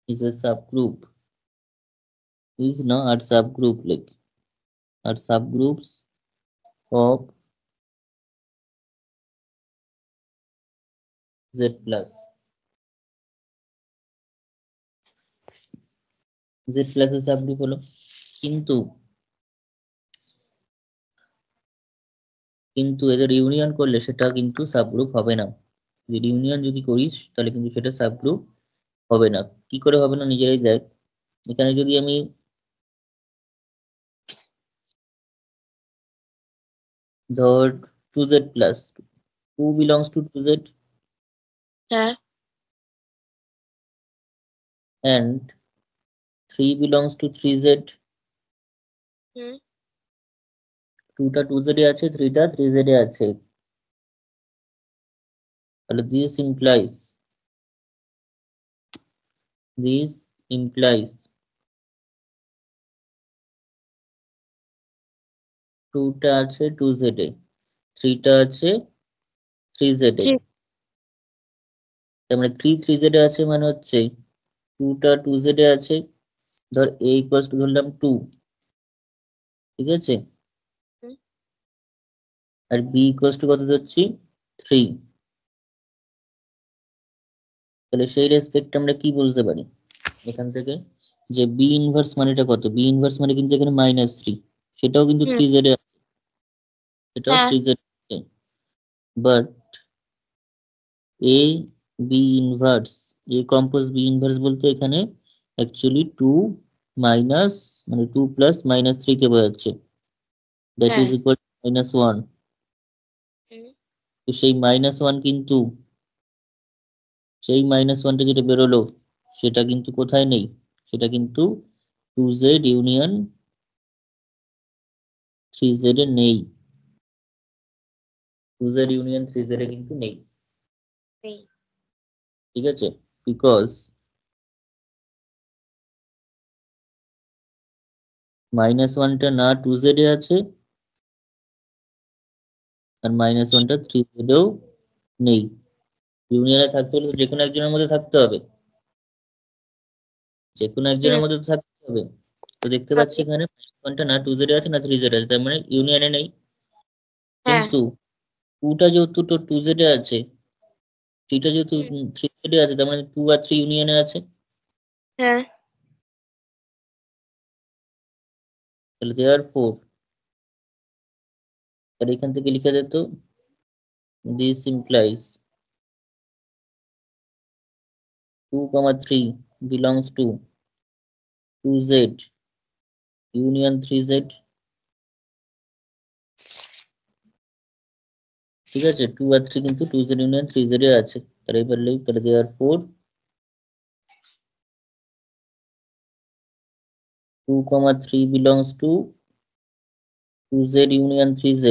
is a subgroup, is not subgroup, like are subgroups of z plus, z plus এর সাবগ্রুপ হলো। কিন্তু কিন্তু এদের ইউনিয়ন করলে সেটা কিন্তু সাবগ্রুপ হবে না। যদি ইউনিয়ন যদি করিস তাহলে কিন্তু সেটা সাবগ্রুপ হবে না। কি করে হবে না নিজেরাই দেখ, এখানে যদি আমি ধর 2z plus, 2 belongs to 2z হ্যাঁ। and 3 belongs to 3z, হুম। 2টা 2z এ আছে, 3টা 3z এ আছে, তাহলে this implies 2টা আছে 2z এ, 3টা আছে 3z এ। Three. তার মানে 3 3z এ আছে, মানে হচ্ছে 2টা 2z এ আছে। ধর a ইকুয়ালস টু ধরলাম 2, ঠিক আছে, হুম। আর b ইকুয়ালস টু কত ধরছি 3। তাহলে সেই রেসপেক্টে আমরা কি বলতে পারি এখান থেকে, যে বি ইনভার্স মানেটা কত? বি ইনভার্স মানে কিন্তু এখানে -3, সেটাও কিন্তু হুম। 3z এ আছে, এটাও হ্যাঁ 3z আছে। But A B inverse, A compose B inverse বলতে এখানে অ্যাকচুয়ালি 2 মাইনাস, মানে 2 প্লাস -3 কে বোঝাচ্ছে, দ্যাট হ্যাঁ ইজ ইকুয়াল -1। হুম। তো সেই -1 কিন্তু, সেই -1টা যেটা বেরোলো সেটা কিন্তু কোথায় নেই, সেটা কিন্তু 2z ইউনিয়ন 3z এ নেই, 2z ইউনিয়ন 3z এ কিন্তু নেই, নেই। ঠিক আছে, বিকজ -1টা না 2z এ আছে, আর -1টা 3z এও নেই। ইউনিয়নে থাকতে হলে তো যেকোনো একজনের মধ্যে থাকতে হবে, যেকোনো একজনের হুম। মধ্যে তো থাকতে হবে। তো দেখতে পাচ্ছি হবে। এখানে -1টা না 2z এ আছে না 3z এ আছে, তার মানে ইউনিয়নে নেই। হ্যাঁ। কিন্তু 2টা যেহেতু তো 2z এ আছে, 3টা যেহেতু হুম। 3z এ আছে, তার মানে 2 আর 3 ইউনিয়নে আছে। হ্যাঁ তাহলে দেয়ার ফোর, তাহলে এখান থেকে লিখে দিত, this implies 2, 3 belongs to 2z union 3z, ঠিক আছে, 2 আর 3 কিন্তু 2z ইউনিয়ন 3z এ আছে। তাহলে এবার লিখ, তাহলে therefore 2, 3 belongs to 2z union 3z।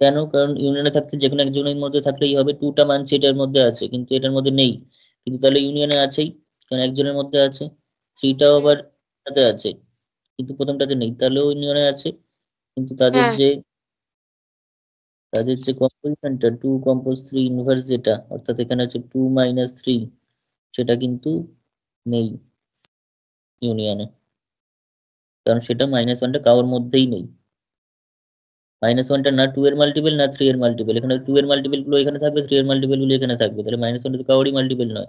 কেন? কারণ ইউনিয়নে থাকতে যেকোনো একজনের মধ্যে থাকলেই হবে, 2টা মানছি এটার মধ্যে আছে কিন্তু এটার মধ্যে নেই, কিন্তু তাহলে ইউনিয়নে আছেই, কারণ একজনের মধ্যে আছে। 3টাও হুম। আবার সাথে আছে কিন্তু প্রথমটাতে নেই, তাহলেও ইউনিয়নে আছে। কিন্তু তাদের হ্যাঁ যে, তাদের যে কম্পোজিশনটা 2 কম্পোজ 3 ইনভার্স যেটা, অর্থাৎ এখানে হচ্ছে 2 - 3, সেটা কিন্তু নেই ইউনিয়নে, কারণ সেটা -1টা কারোর মধ্যেই নেই। -1টা না 2 এর মাল্টিপল না 3 এর মাল্টিপল, এখানে 2 এর মাল্টিপল গুলো এখানে থাকবে, 3 এর মাল্টিপল গুলো এখানে থাকবে, তাহলে -1টা তো কারোরই মাল্টিপল নয়,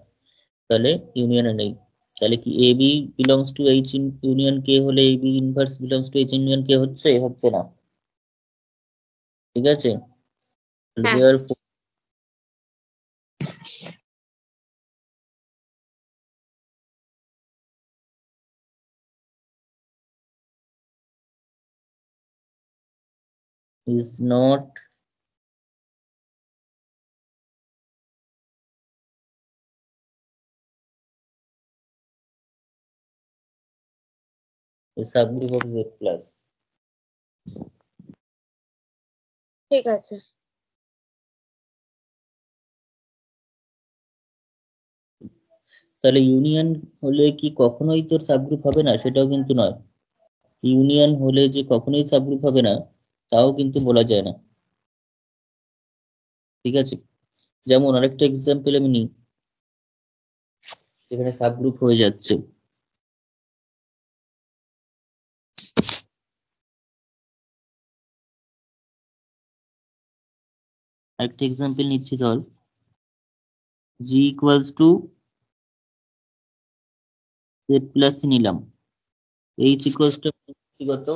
তাহলে ইউনিয়নে নেই। তাহলে কি A B belongs to H union K হলে A B inverse belongs to H union K হচ্ছে? হচ্ছে না, ঠিক আছে। তাহলে হ্যাঁ দেয়ার is not a subgroup of Z plus। ঠিক আছে। তাহলে ইউনিয়ন হলে কি কখনোই তোর সাবগ্রুপ হবে না? সেটাও কিন্তু নয়। ইউনিয়ন হলে যে কখনোই সাবগ্রুপ হবে না তাও কিন্তু বলা যায় না, ঠিক আছে। যেমন আরেকটা এক্সাম্পল আমি নিই, এখানে সাবগ্রুপ হয়ে যাচ্ছে, আরেকটা এক্সাম্পল নিচ্ছি, ধর জি ইকুয়ালস টু জেড প্লাস নিলাম, এইচ ইকুয়ালস টু কত,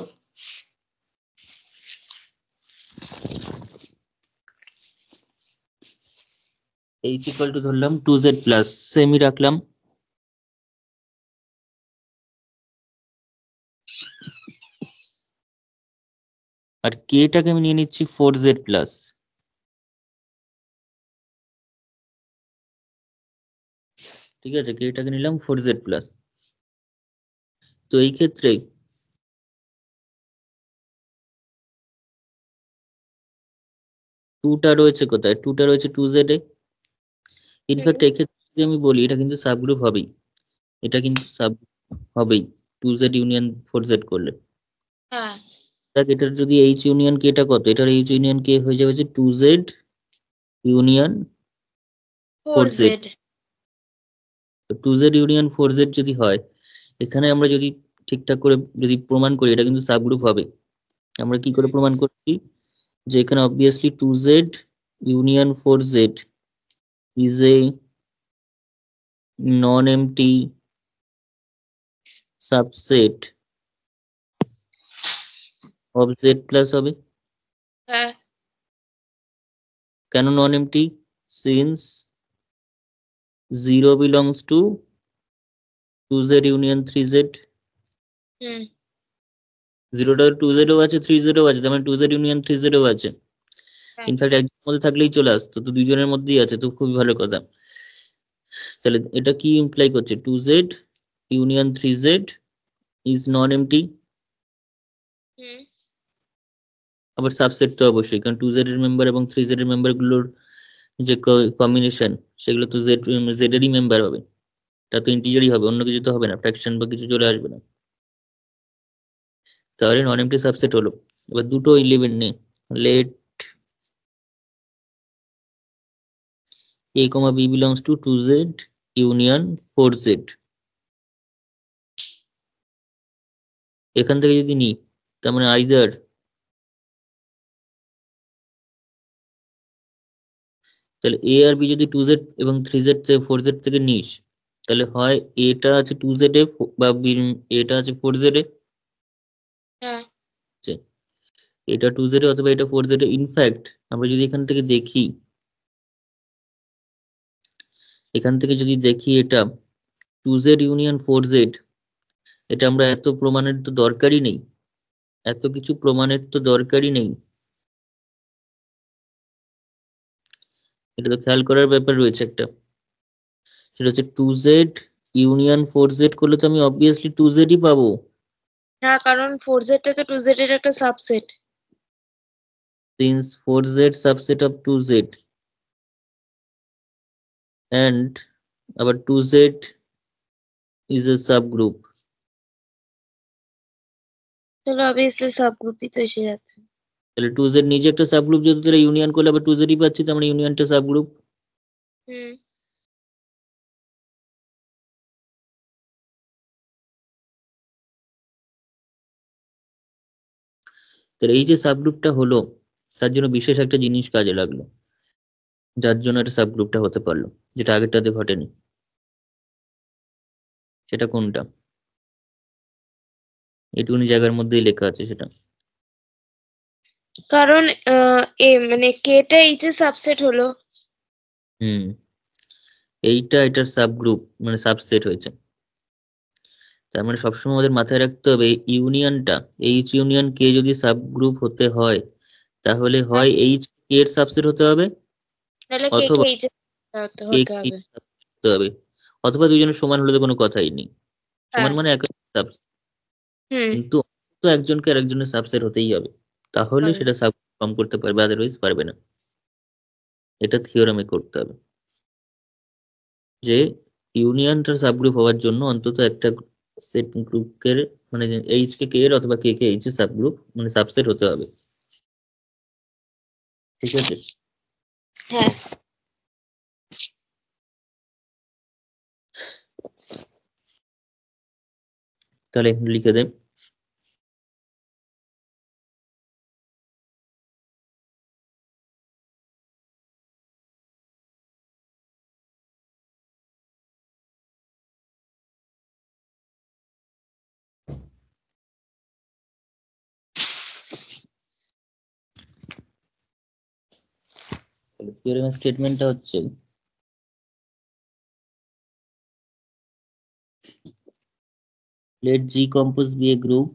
এইচ ইকুয়াল টু ধরলাম 2z প্লাস, সেমি রাখলাম, আর কে টাকে আমি নিয়ে নিচ্ছি 4z প্লাস, ঠিক আছে, কে টাকে নিলাম 4z প্লাস। তো এই ক্ষেত্রে 2টা রয়েছে কোথায়? 2টা রয়েছে 2z এ। ইনফ্যাক্ট হুম। এক্ষেত্রে যদি আমি বলি, এটা কিন্তু সাবগ্রুপ হবেই, এটা কিন্তু সাব হবেই 2z ইউনিয়ন 4z করলে। হ্যাঁ দেখ এটার যদি এইচ ইউনিয়ন কে টা কত, এটার এইচ ইউনিয়ন কে হয়ে যাবে যে 2z union 4z। 4z। 2z union 4z যদি হয়, এখানে আমরা যদি ঠিকঠাক করে যদি প্রমাণ করি এটা কিন্তু সাবগ্রুপ হবে। আমরা কি করে প্রমাণ করছি, যে এখানে obviously 2z union 4z is a non-empty subset of z plus হবে। হ্যাঁ। কেন non empty? Since 0 belongs to 2z union 3z। Hmm. 0টা 2z ও আছে 3z ও আছে, তার মানে 2z ইউনিয়ন 3z ও আছে। হ্যাঁ। ইনফ্যাক্ট একজনের মধ্যে থাকলেই চলে আসতো, তো দুইজনের মধ্যেই আছে, তো খুবই ভালো কথা। তাহলে এটা কি ইমপ্লাই করছে, 2z union 3z is non empty. Hmm. আবার সাবসেট তো অবশ্যই, কারণ 2z এর মেম্বার এবং 3z এর মেম্বার গুলোর যে কম্বিনেশন সেগুলো তো জেড এরই মেম্বার হবে। তা তো ইন্টিজারই হবে, অন্য কিছু তো হবে না, ফ্র্যাকশন বা কিছু চলে আসবে না। তাহলে নন এমটি সাবসেট হলো। এবার দুটো এলিমেন্ট নেই, let a comma b belongs to 2z union 4z। এখান থেকে যদি নিই, তার মানে আইদার তাহলে a আর b যদি 2z এবং 3z থেকে 4z থেকে নিস, তাহলে হয় এটা আছে 2z এ বা এটা আছে 4z এ। হ্যাঁ। এটা 2z এ অথবা এটা 4z এ। ইনফ্যাক্ট আমরা যদি এখান থেকে দেখি, এটা 2z ইউনিয়ন 4z, এটা আমরা এত প্রমাণের তো দরকারই নেই, এত কিছু প্রমাণের তো দরকারই নেই। এটা তো খেয়াল করার ব্যাপার রয়েছে একটা, সেটা হচ্ছে 2z ইউনিয়ন 4z করলে তো আমি অবভিয়াসলি 2z ই পাবো। হ্যাঁ, কারণ 4z টা তো 2z এর একটা subset. Since 4z subset of 2z and আবার 2z is a subgroup। তাহলে অবভিয়াসলি সাবগ্রুপই তো এসে যাচ্ছে। তাহলে 2z নিজে একটা সাবগ্রুপ, যেহেতু তারা ইউনিয়ন করলে আবার 2z ই পাচ্ছি, তার মানে ইউনিয়নটা সাবগ্রুপ। হুম। তাহলে এই যে সাবগ্রুপটা হলো, তার জন্য বিশেষ একটা জিনিস কাজে লাগলো, যার জন্য একটা সাবগ্রুপটা হতে পারলো, যেটা আগেরটাতে ঘটেনি। সেটা কোনটা? এটুকুনি জায়গার মধ্যেই লেখা আছে সেটা। কারণ এ মানে কেটা এইচ এর সাবসেট হলো। হুম, এইটা এটার সাবগ্রুপ মানে সাবসেট হয়েছে। তার মানে সবসময় আমাদের মাথায় রাখতে হবে ইউনিয়নটা, এইচ ইউনিয়ন কে যদি সাবগ্রুপ হতে হয়, তাহলে হ্যাঁ, হয় এইচ কে এর সাবসেট হতে হবে, তাহলে কে কে অথবা এইচ এর কে হতে কি হবে। হতে হবে, অথবা দুজনের সমান হলে তো কোনো কথাই নেই। সমান হ্যাঁ। মানে একই সাবসেট, হুম। কিন্তু তো একজনকে আরেকজনের সাবসেট হতেই হবে, তাহলে হবে। সেটা সাব ফর্ম করতে পারবে, আদারওয়াইজ পারবে না। এটা থিওরামে করতে হবে যে ইউনিয়নটার সাবগ্রুপ হওয়ার জন্য অন্তত একটা সেট গ্রুপের মানে এইচ কে কে এর অথবা কে কে এইচ এর সাবগ্রুপ মানে সাবসেট হতে হবে। ঠিক আছে? হ্যাঁ। তাহলে এখানে লিখে দেন, থিওরেমের স্টেটমেন্টটা হচ্ছে let G compose be a group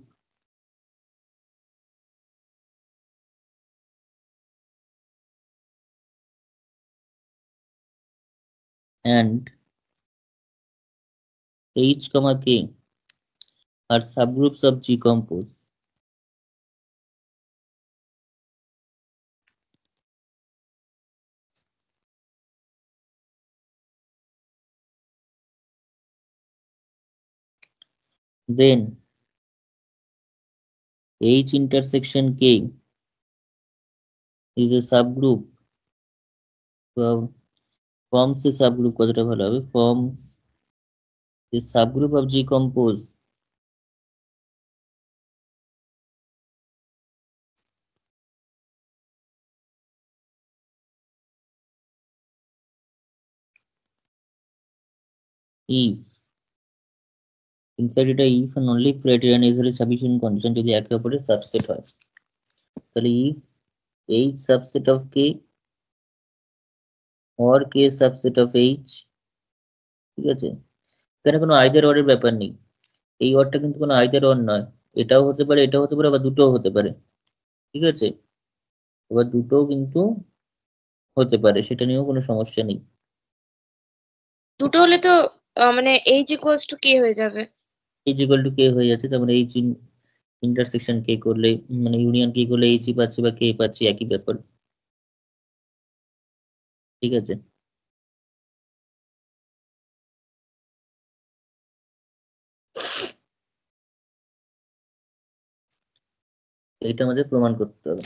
and H comma K are subgroups of G compose, then H intersection K is a subgroup forms a subgroup কতটা ভালো হবে forms a subgroup of G compose if in fact এটা if and only criteria necessary sufficient condition যদি একে অপরের সাবসেট হয় তাহলে if H subset of K or K subset of H, ঠিক আছে, এখানে কোনো আইদার অর এর ব্যাপার নেই, এই অরটা কিন্তু কোনো আইদার অর নয়, এটাও হতে পারে এটাও হতে পারে আবার দুটোও হতে পারে, ঠিক আছে, এবার দুটোও কিন্তু হতে পারে, সেটা নিয়েও কোনো সমস্যা নেই। দুটো হলে তো মানে H ইকুয়ালস টু K হয়ে যাবে। H ইকুয়াল টু K হয়ে যাচ্ছে, তার মানে H ইন্টারসেকশন K করলে মানে ইউনিয়ন K করলে H ই পাচ্ছি বা K পাচ্ছি, একই ব্যাপার, ঠিক আছে। এইটা আমাদের প্রমাণ করতে হবে।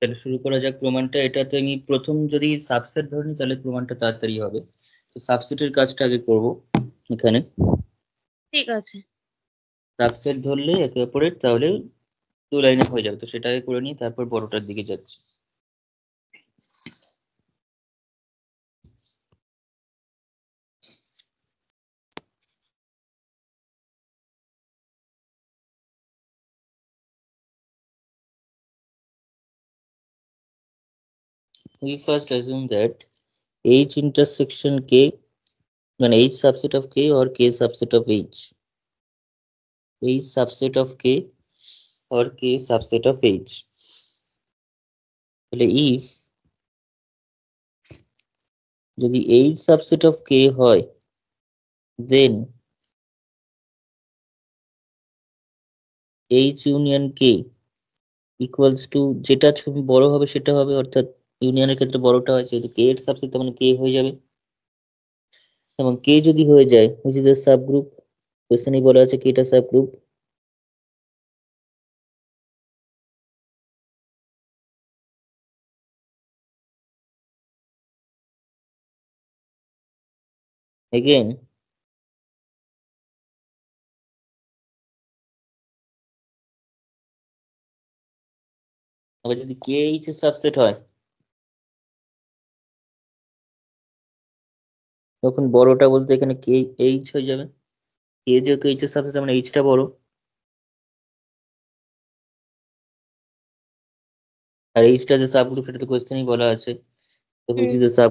তাহলে শুরু করা যাক প্রমাণটা। এটাতে আমি প্রথম যদি সাবসেট ধরে নিই তাহলে প্রমাণটা তাড়াতাড়ি হবে, তো সাবসেটের কাজটা আগে করব এখানে। ঠিক আছে। সাবসেট ধরলে একে অপরের তাহলে দু লাইনে হয়ে যাবে, তো সেটা আগে করে নিই, তারপর বড়টার দিকে যাচ্ছি। We first assume that H intersection K, মানে H subset of K or K subset of H, H subset of K or K subset of H, তাহলে if যদি H subset of K হয় then H union K equals to যেটা বড় হবে সেটা হবে, অর্থাৎ ইউনিয়নের ক্ষেত্রে বড়টা হয় যেহেতু K এর সাবসেট, তার মানে K হয়ে যাবে, এবং K যদি হয়ে যায় which is a subgroup, কোশ্চেনেই বলা আছে কি এটা সাবগ্রুপ, again আবার যদি K H এর সাবসেট হয় তখন বড়টা বলতে এখানে K H হয়ে যাবে, K যেহেতু H এর সাবসেট মানে H টা বড়, আর H টা যে সাবগ্রুপ সেটা তো কোশ্চেনেই বলা আছে, তো which is a sub,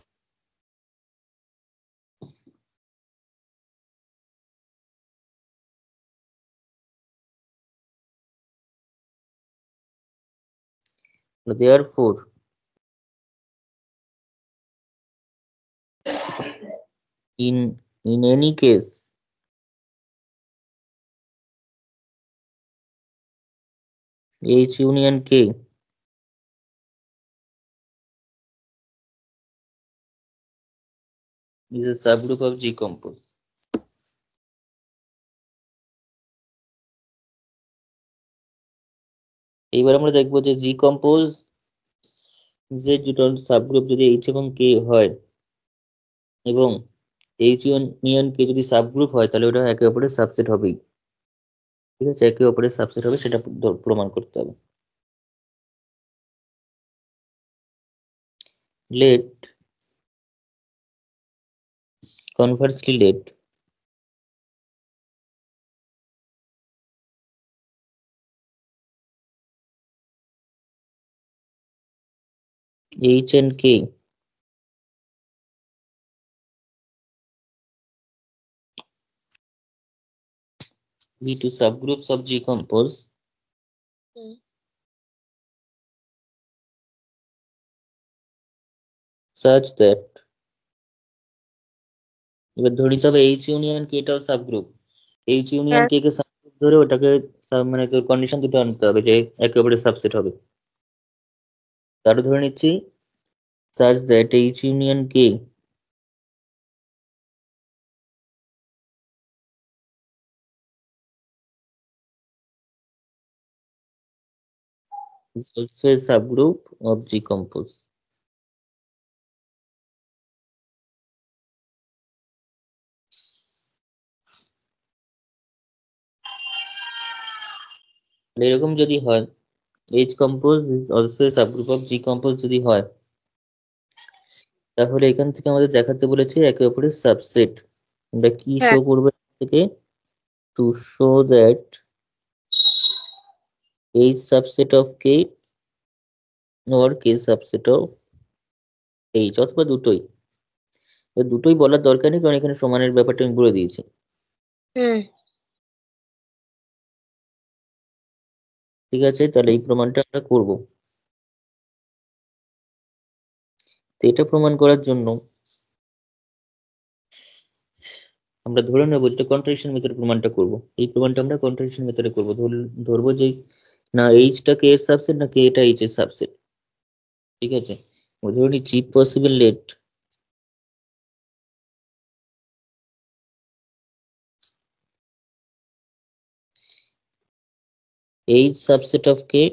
therefore in any case H union K is a subgroup of G compose. এইবার আমরা দেখবো যে G compose যে দুটো সাবগ্রুপ যদি H এবং K হয় এবং H union K যদি সাবগ্রুপ হয় তাহলে ওটা একে অপরের সাবসেট হবেই, ঠিক আছে, একে অপরের সাবসেট হবে, সেটা প্রমাণ করতে হবে। let conversely let H and K be two subgroups of G compose such that, এবার ধরে নিতে হবে H ইউনিয়ন K টাও সাবগ্রুপ, এইচ ইউনিয়ন কে কে সাবগ্রুপ ধরে ওটাকে মানে তোর কন্ডিশন দুটো আনতে হবে যে একে অপরের সাবসেট হবে। তারও ধরে নিচ্ছি such that H union K is also a subgroup of G compose. এরকম যদি হয় H compose is also a subgroup of G compose যদি হয়, তাহলে এখান থেকে আমাদের দেখাতে বলেছে একে অপরের সাবসেট। আমরা কি শো করবো থেকে, to show that H subset of K or K subset of H, অথবা দুটোই। দুটোই বলার দরকার নেই কারণ এখানে সমানের ব্যাপারটা আমি বলে দিয়েছি। ঠিক আছে, তাহলে এই প্রমাণটা আমরা করব। তো এটা প্রমাণ করার জন্য আমরা ধরে নেবো যেটা কন্ট্রাডিকশন মেথডে প্রমাণটা করব। এই প্রমাণটা আমরা কন্ট্রাডিকশন মেথডে করব। ধরবো যে না এইচটা কে এর সাবসেট না কে এটা এইচ এর সাবসেট। ঠিক আছে, ধরে নিচ্ছি possible let H subset of K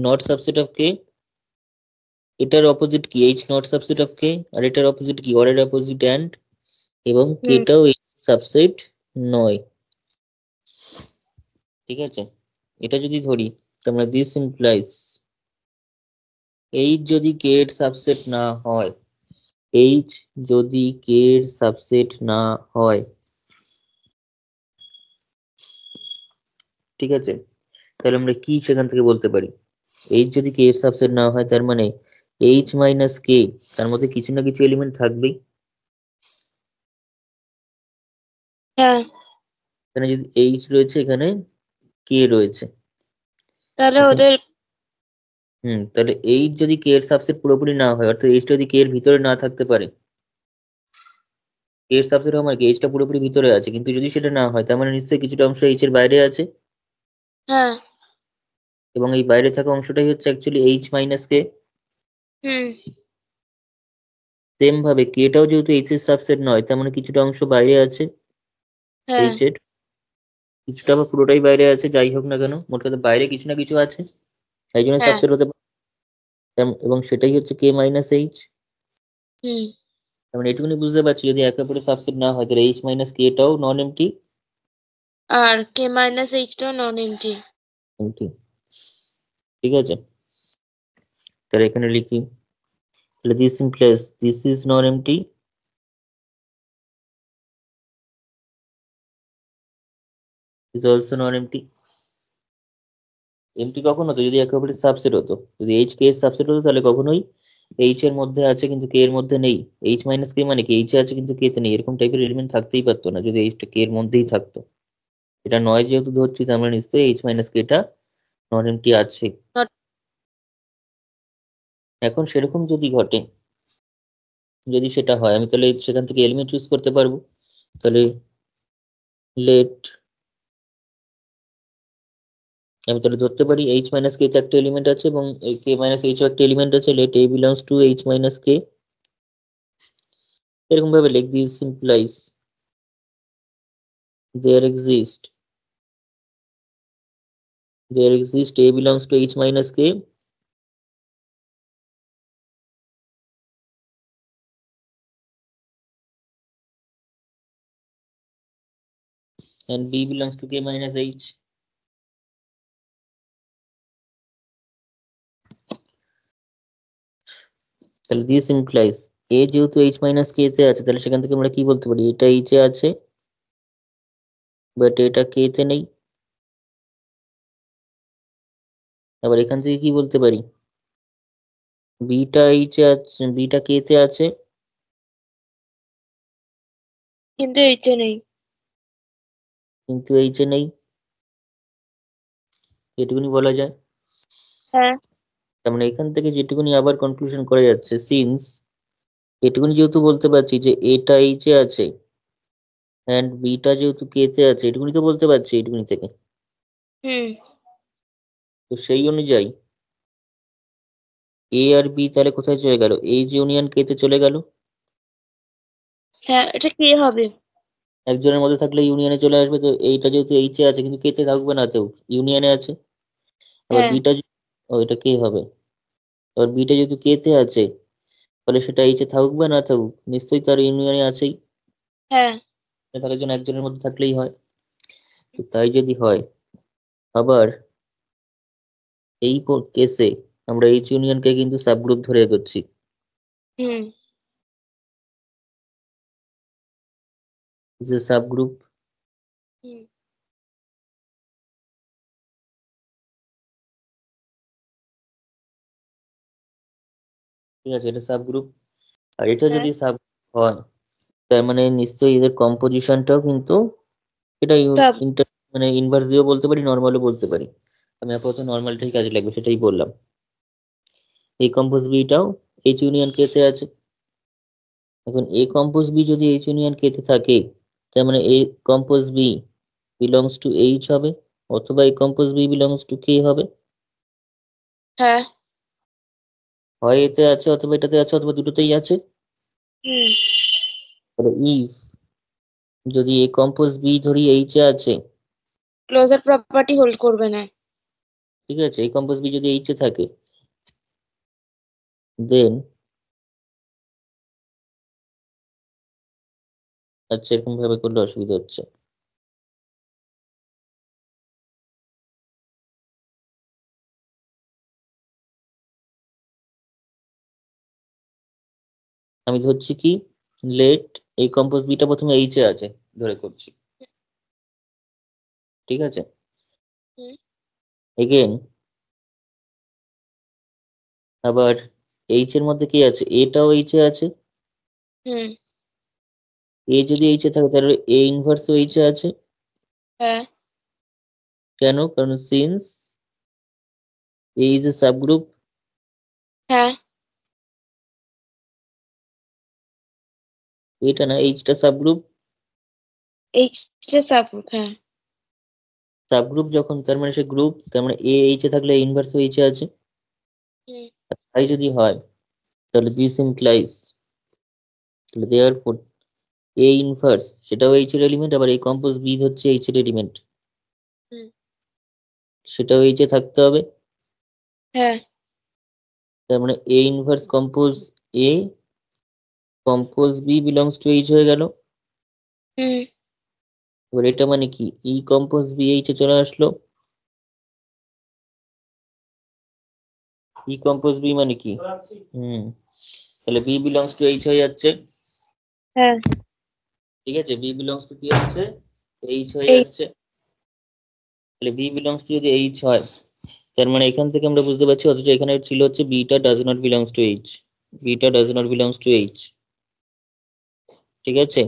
not subset of K. এটার অপোজিট কি H not subset of K, আর এটার অপোজিট কি অর এর অপোজিট অ্যান্ড, এবং কেটাও এইচ সাবসেট নয়। ঠিক আছে, এটা যদি ধরি তোমরা দিস ইমপ্লাইজ এইচ যদি কে এর সাবসেট না হয়, এইচ যদি কে এর সাবসেট না হয়, ঠিক আছে, তাহলে আমরা কি সেখান থেকে বলতে পারি এইচ যদি কে এর সাবসেট না হয় তার মানে এইচ মাইনাস কে তার মধ্যে কিছু না কিছু এলিমেন্ট থাকবেই। এখানে যদি এইচ রয়েছে এখানে কে রয়েছে, তাহলে ওদের তাহলে এইচ যদি কে এর সাবসেট পুরোপুরি না হয়, অর্থাৎ এইচ যদি কে এর ভিতরে না থাকতে পারে, কে এর সাবসেট আমার কি এইচটা পুরোপুরি ভিতরে আছে, কিন্তু যদি সেটা না হয় তার মানে নিশ্চয়ই কিছুটা অংশ এইচ এর বাইরে আছে। এবং এই বাইরে থাকা অংশটাই হচ্ছে অ্যাকচুয়ালি এইচ মাইনাস কে। সেম ভাবে কেটাও যেহেতু এইচ এর সাবসেট নয় তার মানে কিছুটা অংশ বাইরে আছে এইচ এর, কিছুটা বা পুরোটাই বাইরে আছে, যাই হোক না কেন মোট কথা বাইরে কিছু না কিছু আছে, তাই জন্য সাবসেট হতে পারে। এবং সেটাই হচ্ছে কে মাইনাস এইচ। তার মানে এটুকুনি বুঝতে পারছি যদি একে অপরের সাবসেট না হয় তাহলে এইচ মাইনাস কেটাও নন এমটি আর কে মাইনাস এইচটাও নন এমটি। ঠিক আছে, তাহলে এখানে লিখি তাহলে this implies this is non MT is also non empty। MT কখন হতো যদি একে অপরের সাবসেট হতো, যদি এইচ কে এর সাবসেট হতো তাহলে কখনোই এইচ এর মধ্যে আছে কিন্তু কে এর মধ্যে নেই, এইচ মাইনাস কে মানে কি এইচ এ আছে কিন্তু কে তে নেই, এরকম টাইপের এলিমেন্ট থাকতেই পারতো না যদি এইচটা কে এর মধ্যেই থাকতো। এটা নয় যেহেতু ধরছি তার মানে নিশ্চয়ই এইচ মাইনাস কে টা নন এমটি আছে। এখন সেরকম যদি ঘটে, যদি সেটা হয় আমি তাহলে সেখান থেকে এলিমেন্ট চুজ করতে পারবো। তাহলে লেট আমি তাহলে ধরতে পারি এইচ মাইনাস কে চারটে এলিমেন্ট আছে এবং কে মাইনাস এইচ একটা এলিমেন্ট আছে, let A belongs to H minus K. এরকম ভাবে লিখ this implies there exist a belongs to h minus k and b belongs to k minus h। তাহলে this implies a যেহেতু h minus k তে আছে তাহলে সেখান থেকে আমরা কি বলতে পারি এটা h এ আছে বাট এটা k তে নেই। আবার এখান থেকে কি বলতে পারি b টা h এ আছে, b টা k তে আছে কিন্তু এইচ এ নেই, কিন্তু h এ নেই, এটুকুনি বলা যায়। তার মানে এখান থেকে যেটুকুনি আবার কনক্লুশন করা যাচ্ছে সিন্স এটুকুনি যেহেতু বলতে পারছি যে এটা h এ আছে অ্যান্ড বিটা যেহেতু কে তে আছে, এটুকুনি তো বলতে পারছি এটুকুনি থেকে। তো সেই অনুযায়ী এ আর বি তাহলে কোথায় চলে গেল? এইচ ইউনিয়ন কে তে চলে গেল। হ্যাঁ, এটা কে হবে? একজনের মধ্যে থাকলে ইউনিয়নে চলে আসবে। তো এইটা যেহেতু এইচ এ আছে কিন্তু কে তে থাকবে না, তো ইউনিয়নে আছে। আবার হ্যাঁ বিটা ও এটা কে হবে? আবার বিটা যেহেতু কে তে আছে, তাহলে সেটা এইচ এ থাকুক বা না থাকুক নিশ্চয়ই তার ইউনিয়নে আছেই। হ্যাঁ তার একজনের মধ্যে থাকলেই হয়। তো তাই যদি হয়, আবার এই কেসে আমরা এইচ ইউনিয়নকে কিন্তু সাবগ্রুপ ধরে এগোচ্ছি। হুম যে সাবগ্রুপ, হুম ঠিক আছে, এটা সাবগ্রুপ। আর এটা হ্যাঁ যদি সাব হয়, তার মানে নিশ্চয়ই এদের কম্পোজিশনটাও কিন্তু এটা সব মানে ইনভার্স দিয়েও বলতে পারি, নর্মালও বলতে পারি। আমি আপাতত নর্মালটাই কাজে লাগবে সেটাই বললাম। এই কম্পোজ বিটাও এইচ ইউনিয়ন কে তে আছে। এখন এ কম্পোজ বি যদি এইচ ইউনিয়ন কে তে থাকে, তার মানে A compose B belongs to H হবে, অথবা এই compose B belongs to K হবে। হ্যাঁ হয় এতে আছে অথবা এটাতে আছে অথবা দুটোতেই আছে। হুম তাহলে ইফ যদি এ কম্পোজ বি ধরি এইচ এ আছে, ক্লোজার প্রপার্টি হোল্ড করবে না। ঠিক আছে, এই কম্পোজ বি যদি এইচ এ থাকে, দেন আচ্ছা এরকম ভাবে করলে অসুবিধা হচ্ছে। আমি ধরছি কি, লেট এই কম্পোজ বিটা প্রথমে এইচ এ আছে ধরে করছি, ঠিক আছে। হুম এগেন আবার এইচ এর মধ্যে কি আছে? এটাও এইচ এ আছে। হুম এ যদি এইচ এ থাকে তাহলে এ ইনভার্স এইচ এ আছে। হ্যাঁ কেন? কারণ since A is a subgroup. হ্যাঁ এটা না, এইচটা সাবগ্রুপ। এইচটা সাবগ্রুপ। হ্যাঁ সাবগ্রুপ যখন তার মানে সে গ্রুপ, তার মানে এ এইচ এ থাকলে ইনভার্স এইচ এ আছে। হুম তাই যদি হয় তাহলে দিস ইমপ্লাইজ, তাহলে দেয়ারফর এ ইনভার্স সেটাও এইচ এর এলিমেন্ট, আবার এই কম্পোজ বি হচ্ছে এইচ এর এলিমেন্ট, হুম সেটাও এইচ এ থাকতে হবে। হ্যাঁ তার মানে A inverse compose A compose B belongs to H হয়ে গেল। হুম এবার এটা মানে কি, ই কম্পোজ বি এইচ এ চলে আসলো। ই কম্পোজ বি মানে কি, তাহলে বি বিলংস টু এইচ হয়ে যাচ্ছে। হ্যাঁ ঠিক আছে, বি বিলংস টু কি হচ্ছে? এইচ হয়ে এই যাচ্ছে। তাহলে বি বিলংস টু যদি এইচ হয়, তার মানে এখান থেকে আমরা বুঝতে পারছি, অথচ এখানে ছিল হচ্ছে beta does not belongs to H. Beta does not belongs to H, ঠিক আছে।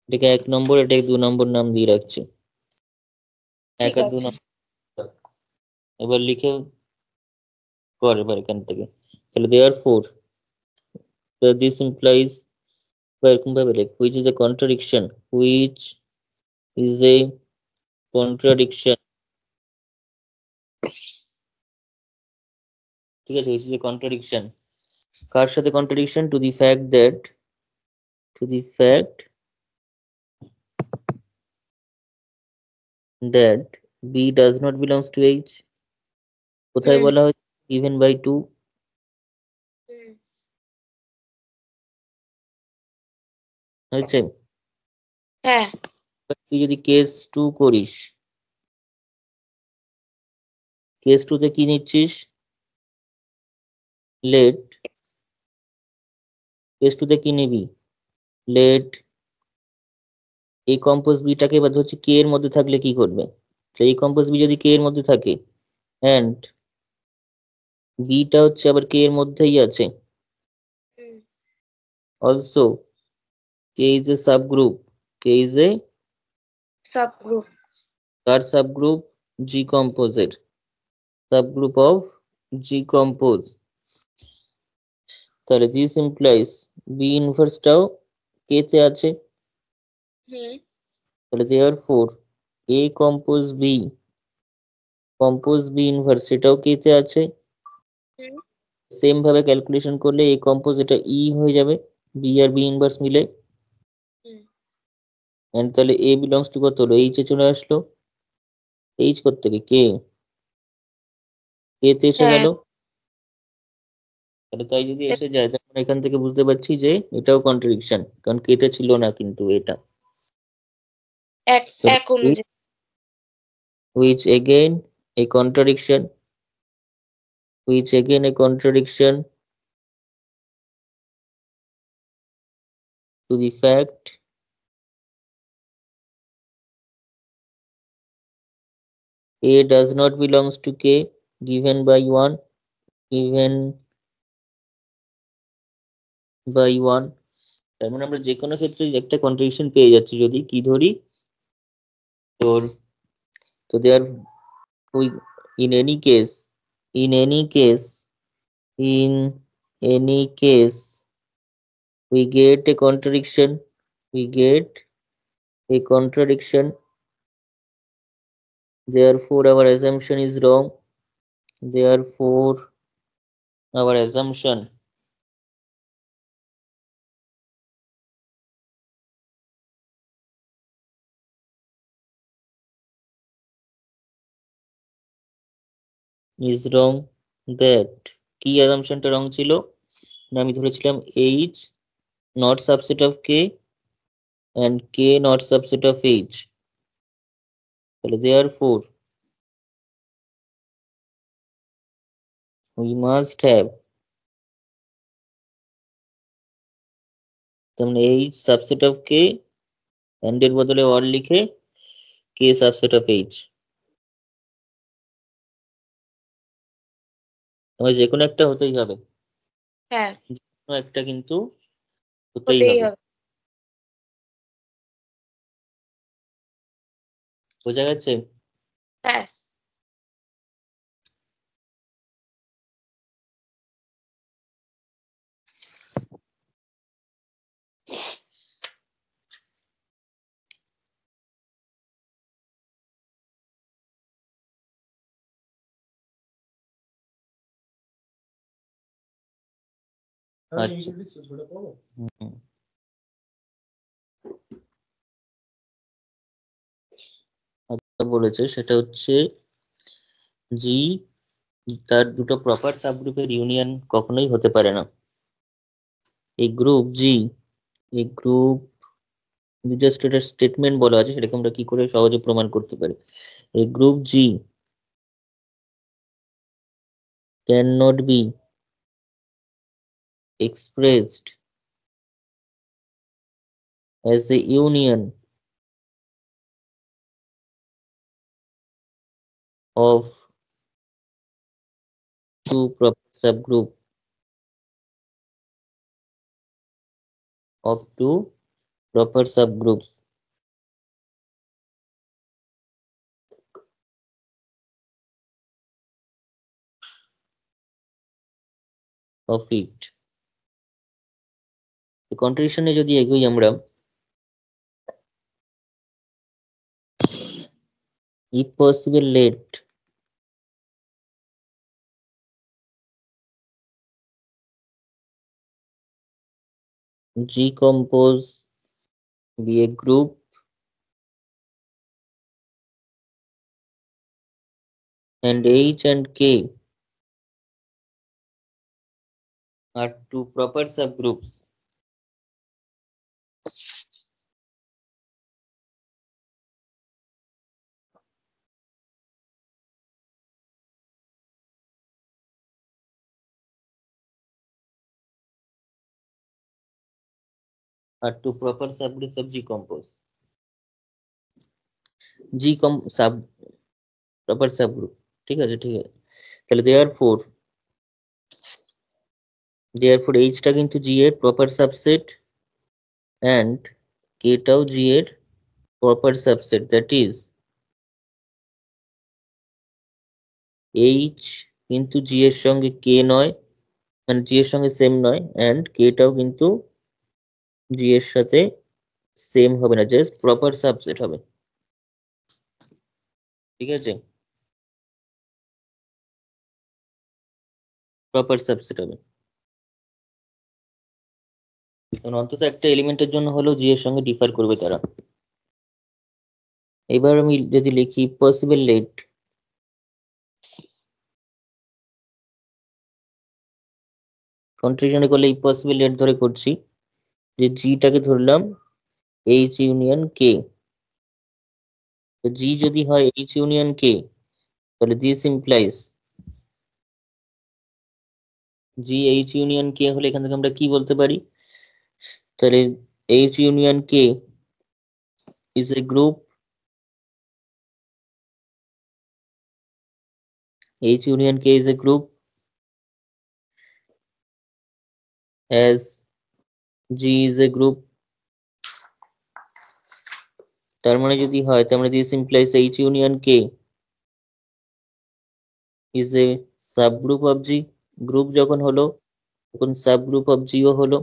এটাকে 1 নম্বর, এটাকে 2 নম্বর নাম দিয়ে রাখছি। ঠিক 1 আর 2 আছে। নম্বর। এবার লিখে কর এবার এখান থেকে। তাহলে দেয়ার ফোর দিস ইমপ্লাইজ, বা এরকম ভাবে লিখ, which is a contradiction, which is a contradiction, ঠিক আছে, হুইচ ইজ এ কন্ট্রাডিকশন। কার সাথে contradiction? To the fact that, to the fact that B does not belongs to H. কোথায় হুম বলা হয়? given by 2, হুম হয়েছে। হ্যাঁ তুই যদি কেস 2 করিস, কেস 2 তে কি নিচ্ছিস? লেট, কেস 2 তে কি নিবি? লেট এই কম্পোজ বিটাকে এবার ধরছি কে এর মধ্যে থাকলে কি করবে? তো এই কম্পোজ বি যদি কে এর মধ্যে থাকে, এন্ড বিটা হচ্ছে আবার কে এর মধ্যেই আছে, hmm also K is a subgroup, K is a subgroup. কার সাবগ্রুপ? জি কম্পোজের সাবগ্রুপ অফ জি কম্পোজ। তাহলে দিস ইমপ্লাইজ বি ইনভার্সটাও কে তে আছে। হুম তাহলে therefore A compose B inverse এটাও কে তে আছে। হুম সেম ভাবে ক্যালকুলেশন করলে A কম্পোজ এটা E হয়ে যাবে, B আর B ইনভার্স মিলে। হুম এন্ড তাহলে A বিলংস টু কত হলো, H এ চলে আসলো। H থেকে কে তে এসে হ্যাঁ গেল। তাহলে তাই যদি এসে যায় তাহলে আমরা এখান থেকে বুঝতে পারছি যে এটাও কন্ট্রাডিকশন, কারণ কে তে ছিল না কিন্তু এটা। এক এক অনুযায়ী। which again a contradiction to the fact A does not belongs to K given by 1 তার মানে আমরা যে কোনো ক্ষেত্রে একটা কন্ট্রাডিকশন পেয়ে যাচ্ছি যদি কি ধরি তোর। তো there we in any case in any case in any case we get a contradiction therefore our assumption is wrong therefore our assumption is wrong that কি অ্যাজাম্পশনটা রং ছিল না, আমি ধরেছিলাম H not subset of K and K not subset of H, তাহলে therefore we must have তার মানে H subset of K and এর বদলে or লিখে K subset of H, আমার যে কোনো একটা হতেই হবে, হ্যাঁ কোনো একটা কিন্তু হতেই হতেই হবে। হবে। বোঝা গেছে? হ্যাঁ আচ্ছা হুম। আচ্ছা, বলেছে সেটা হচ্ছে জি তার দুটো প্রপার সাবগ্রুপের ইউনিয়ন কখনোই হতে পারে না। এই গ্রুপ জি, এই গ্রুপ জাস্ট একটা স্টেটমেন্ট বলা আছে, সেটাকে আমরা কি করে সহজে প্রমাণ করতে পারি। এই group G can not be expressed as a union of two proper subgroup of two proper subgroups of it. কন্ট্রাডিকশনে যদি এগোই আমরা, if possible let G compose be a group and H and K are two proper subgroups of G compose sub proper subgroup। ঠিক আছে তাহলে therefore H টা কিন্তু G এর প্রপার সাবসেট and K টাও G এর proper subset, that is H কিন্তু G এর সঙ্গে K নয়, মানে G এর সঙ্গে সেম নয়, and K টাও কিন্তু G এর সাথে সেম হবে না, জাস্ট প্রপার সাবসেট হবে। ঠিক আছে, প্রপার সাবসেট হবে। অন্তত একটা এলিমেন্টের জন্য হলেও জি এর সঙ্গে ডিফার করবে তারা। এবার আমি যদি লিখি পসিবল লেট, কন্ট্রিবিউশন করলে এই পসিবল লেট ধরে করছি, যে জিটাকে ধরলাম এইচ ইউনিয়ন কে। তো জি যদি হয় এইচ ইউনিয়ন কে, তাহলে this implies G H union K হলে এখান থেকে আমরা কি বলতে পারি, তাহলে H union K is a group, H union K is a group as G is a group। তার মানে যদি হয়, তার মানে this implies H union K is a subgroup of G। Group যখন হলো তখন সাবগ্রুপ অফ জি ও হলো।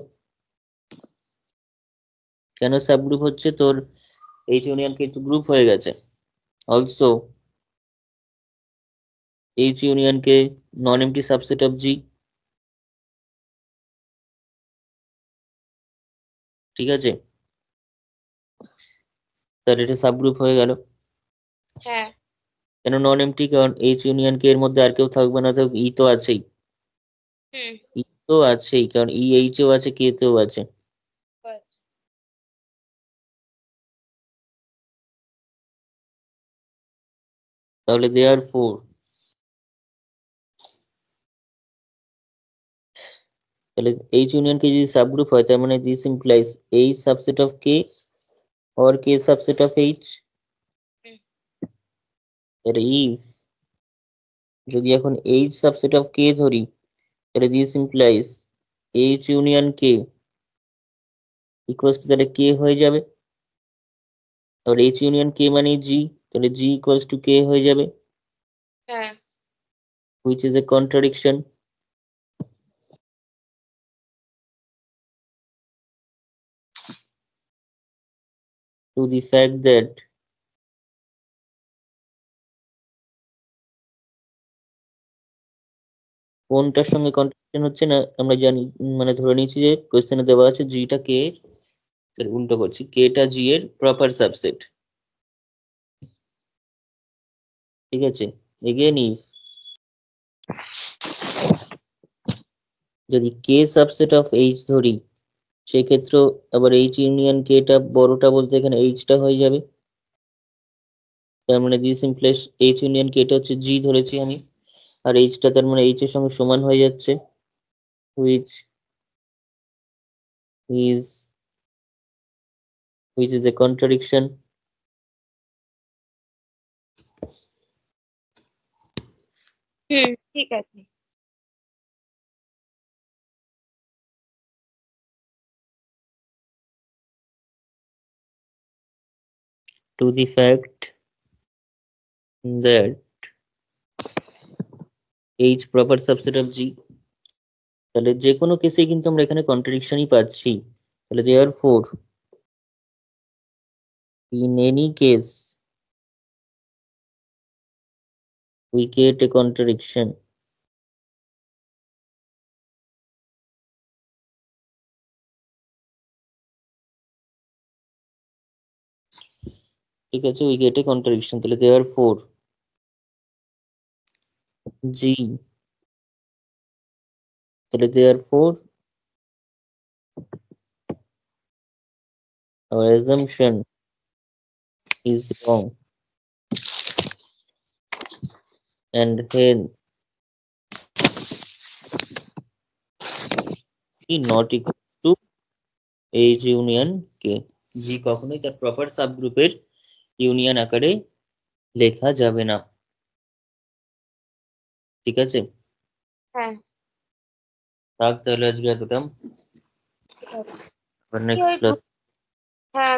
কেন সাবগ্রুপ হচ্ছে, তোর H union K তো গ্রুপ হয়ে গেছে। Also H union K non empty subset of G. ঠিক আছে, তার এটা সাবগ্রুপ হয়ে গেল। হ্যাঁ। কেন নন এমটি, কারণ H union K এর মধ্যে আর কেউ থাকবে না, তো ই তো আছেই। ই তো আছেই, কারণ ই এইচ এও আছে, কে তেও আছে। তাহলে therefore তাহলে H union K যদি সাবগ্রুপ হয়, তার মানে this implies H subset of K or K subset of H। এর if যদি এখন H subset of K ধরি, তাহলে this implies H union K equals to তাহলে K হয়ে যাবে। আর H union K মানে G, তাহলে G equals to K হয়ে যাবে, which is a contradiction to the fact that কোনটার সঙ্গে কন্ট্রাডিকশন হচ্ছে না আমরা জানি, মানে ধরে নিয়েছি যে কোশ্চেনে দেওয়া আছে জিটা কে, উল্টো করছি, কেটা জি এর প্রপার সাবসেট। ঠিক আছে, এগেন ইফ যদি কে সাবসেট অফ এইচ ধরি, সেক্ষেত্রে আবার এইচ ইউনিয়ন কেটা বড়টা বলতে এখানে এইচটা হয়ে যাবে। তার মানে দিস ইমপ্লাইজ এইচ ইউনিয়ন কেটা হচ্ছে জি ধরেছি আমি, আর এইচটা তার মানে এইচ এর সঙ্গে সমান হয়ে যাচ্ছে, which is a contradiction ঠিক আছে। to the fact that H proper subset of G। তাহলে যে কোনো কেসে কিন্তু আমরা এখানে কন্ট্রাডিকশনই পাচ্ছি। তাহলে therefore in any case we get a contradiction। ঠিক আছে, we get a contradiction। তাহলে therefore G, তাহলে therefore our assumption is wrong and hence E not equal to H union K। G কখনোই তার প্রপার সাবগ্রুপের ইউনিয়ন আকারে লেখা যাবে না। ঠিক আছে, হ্যাঁ। থাক তাহলে আজকে এতটা, নেক্সট ক্লাস। হ্যাঁ।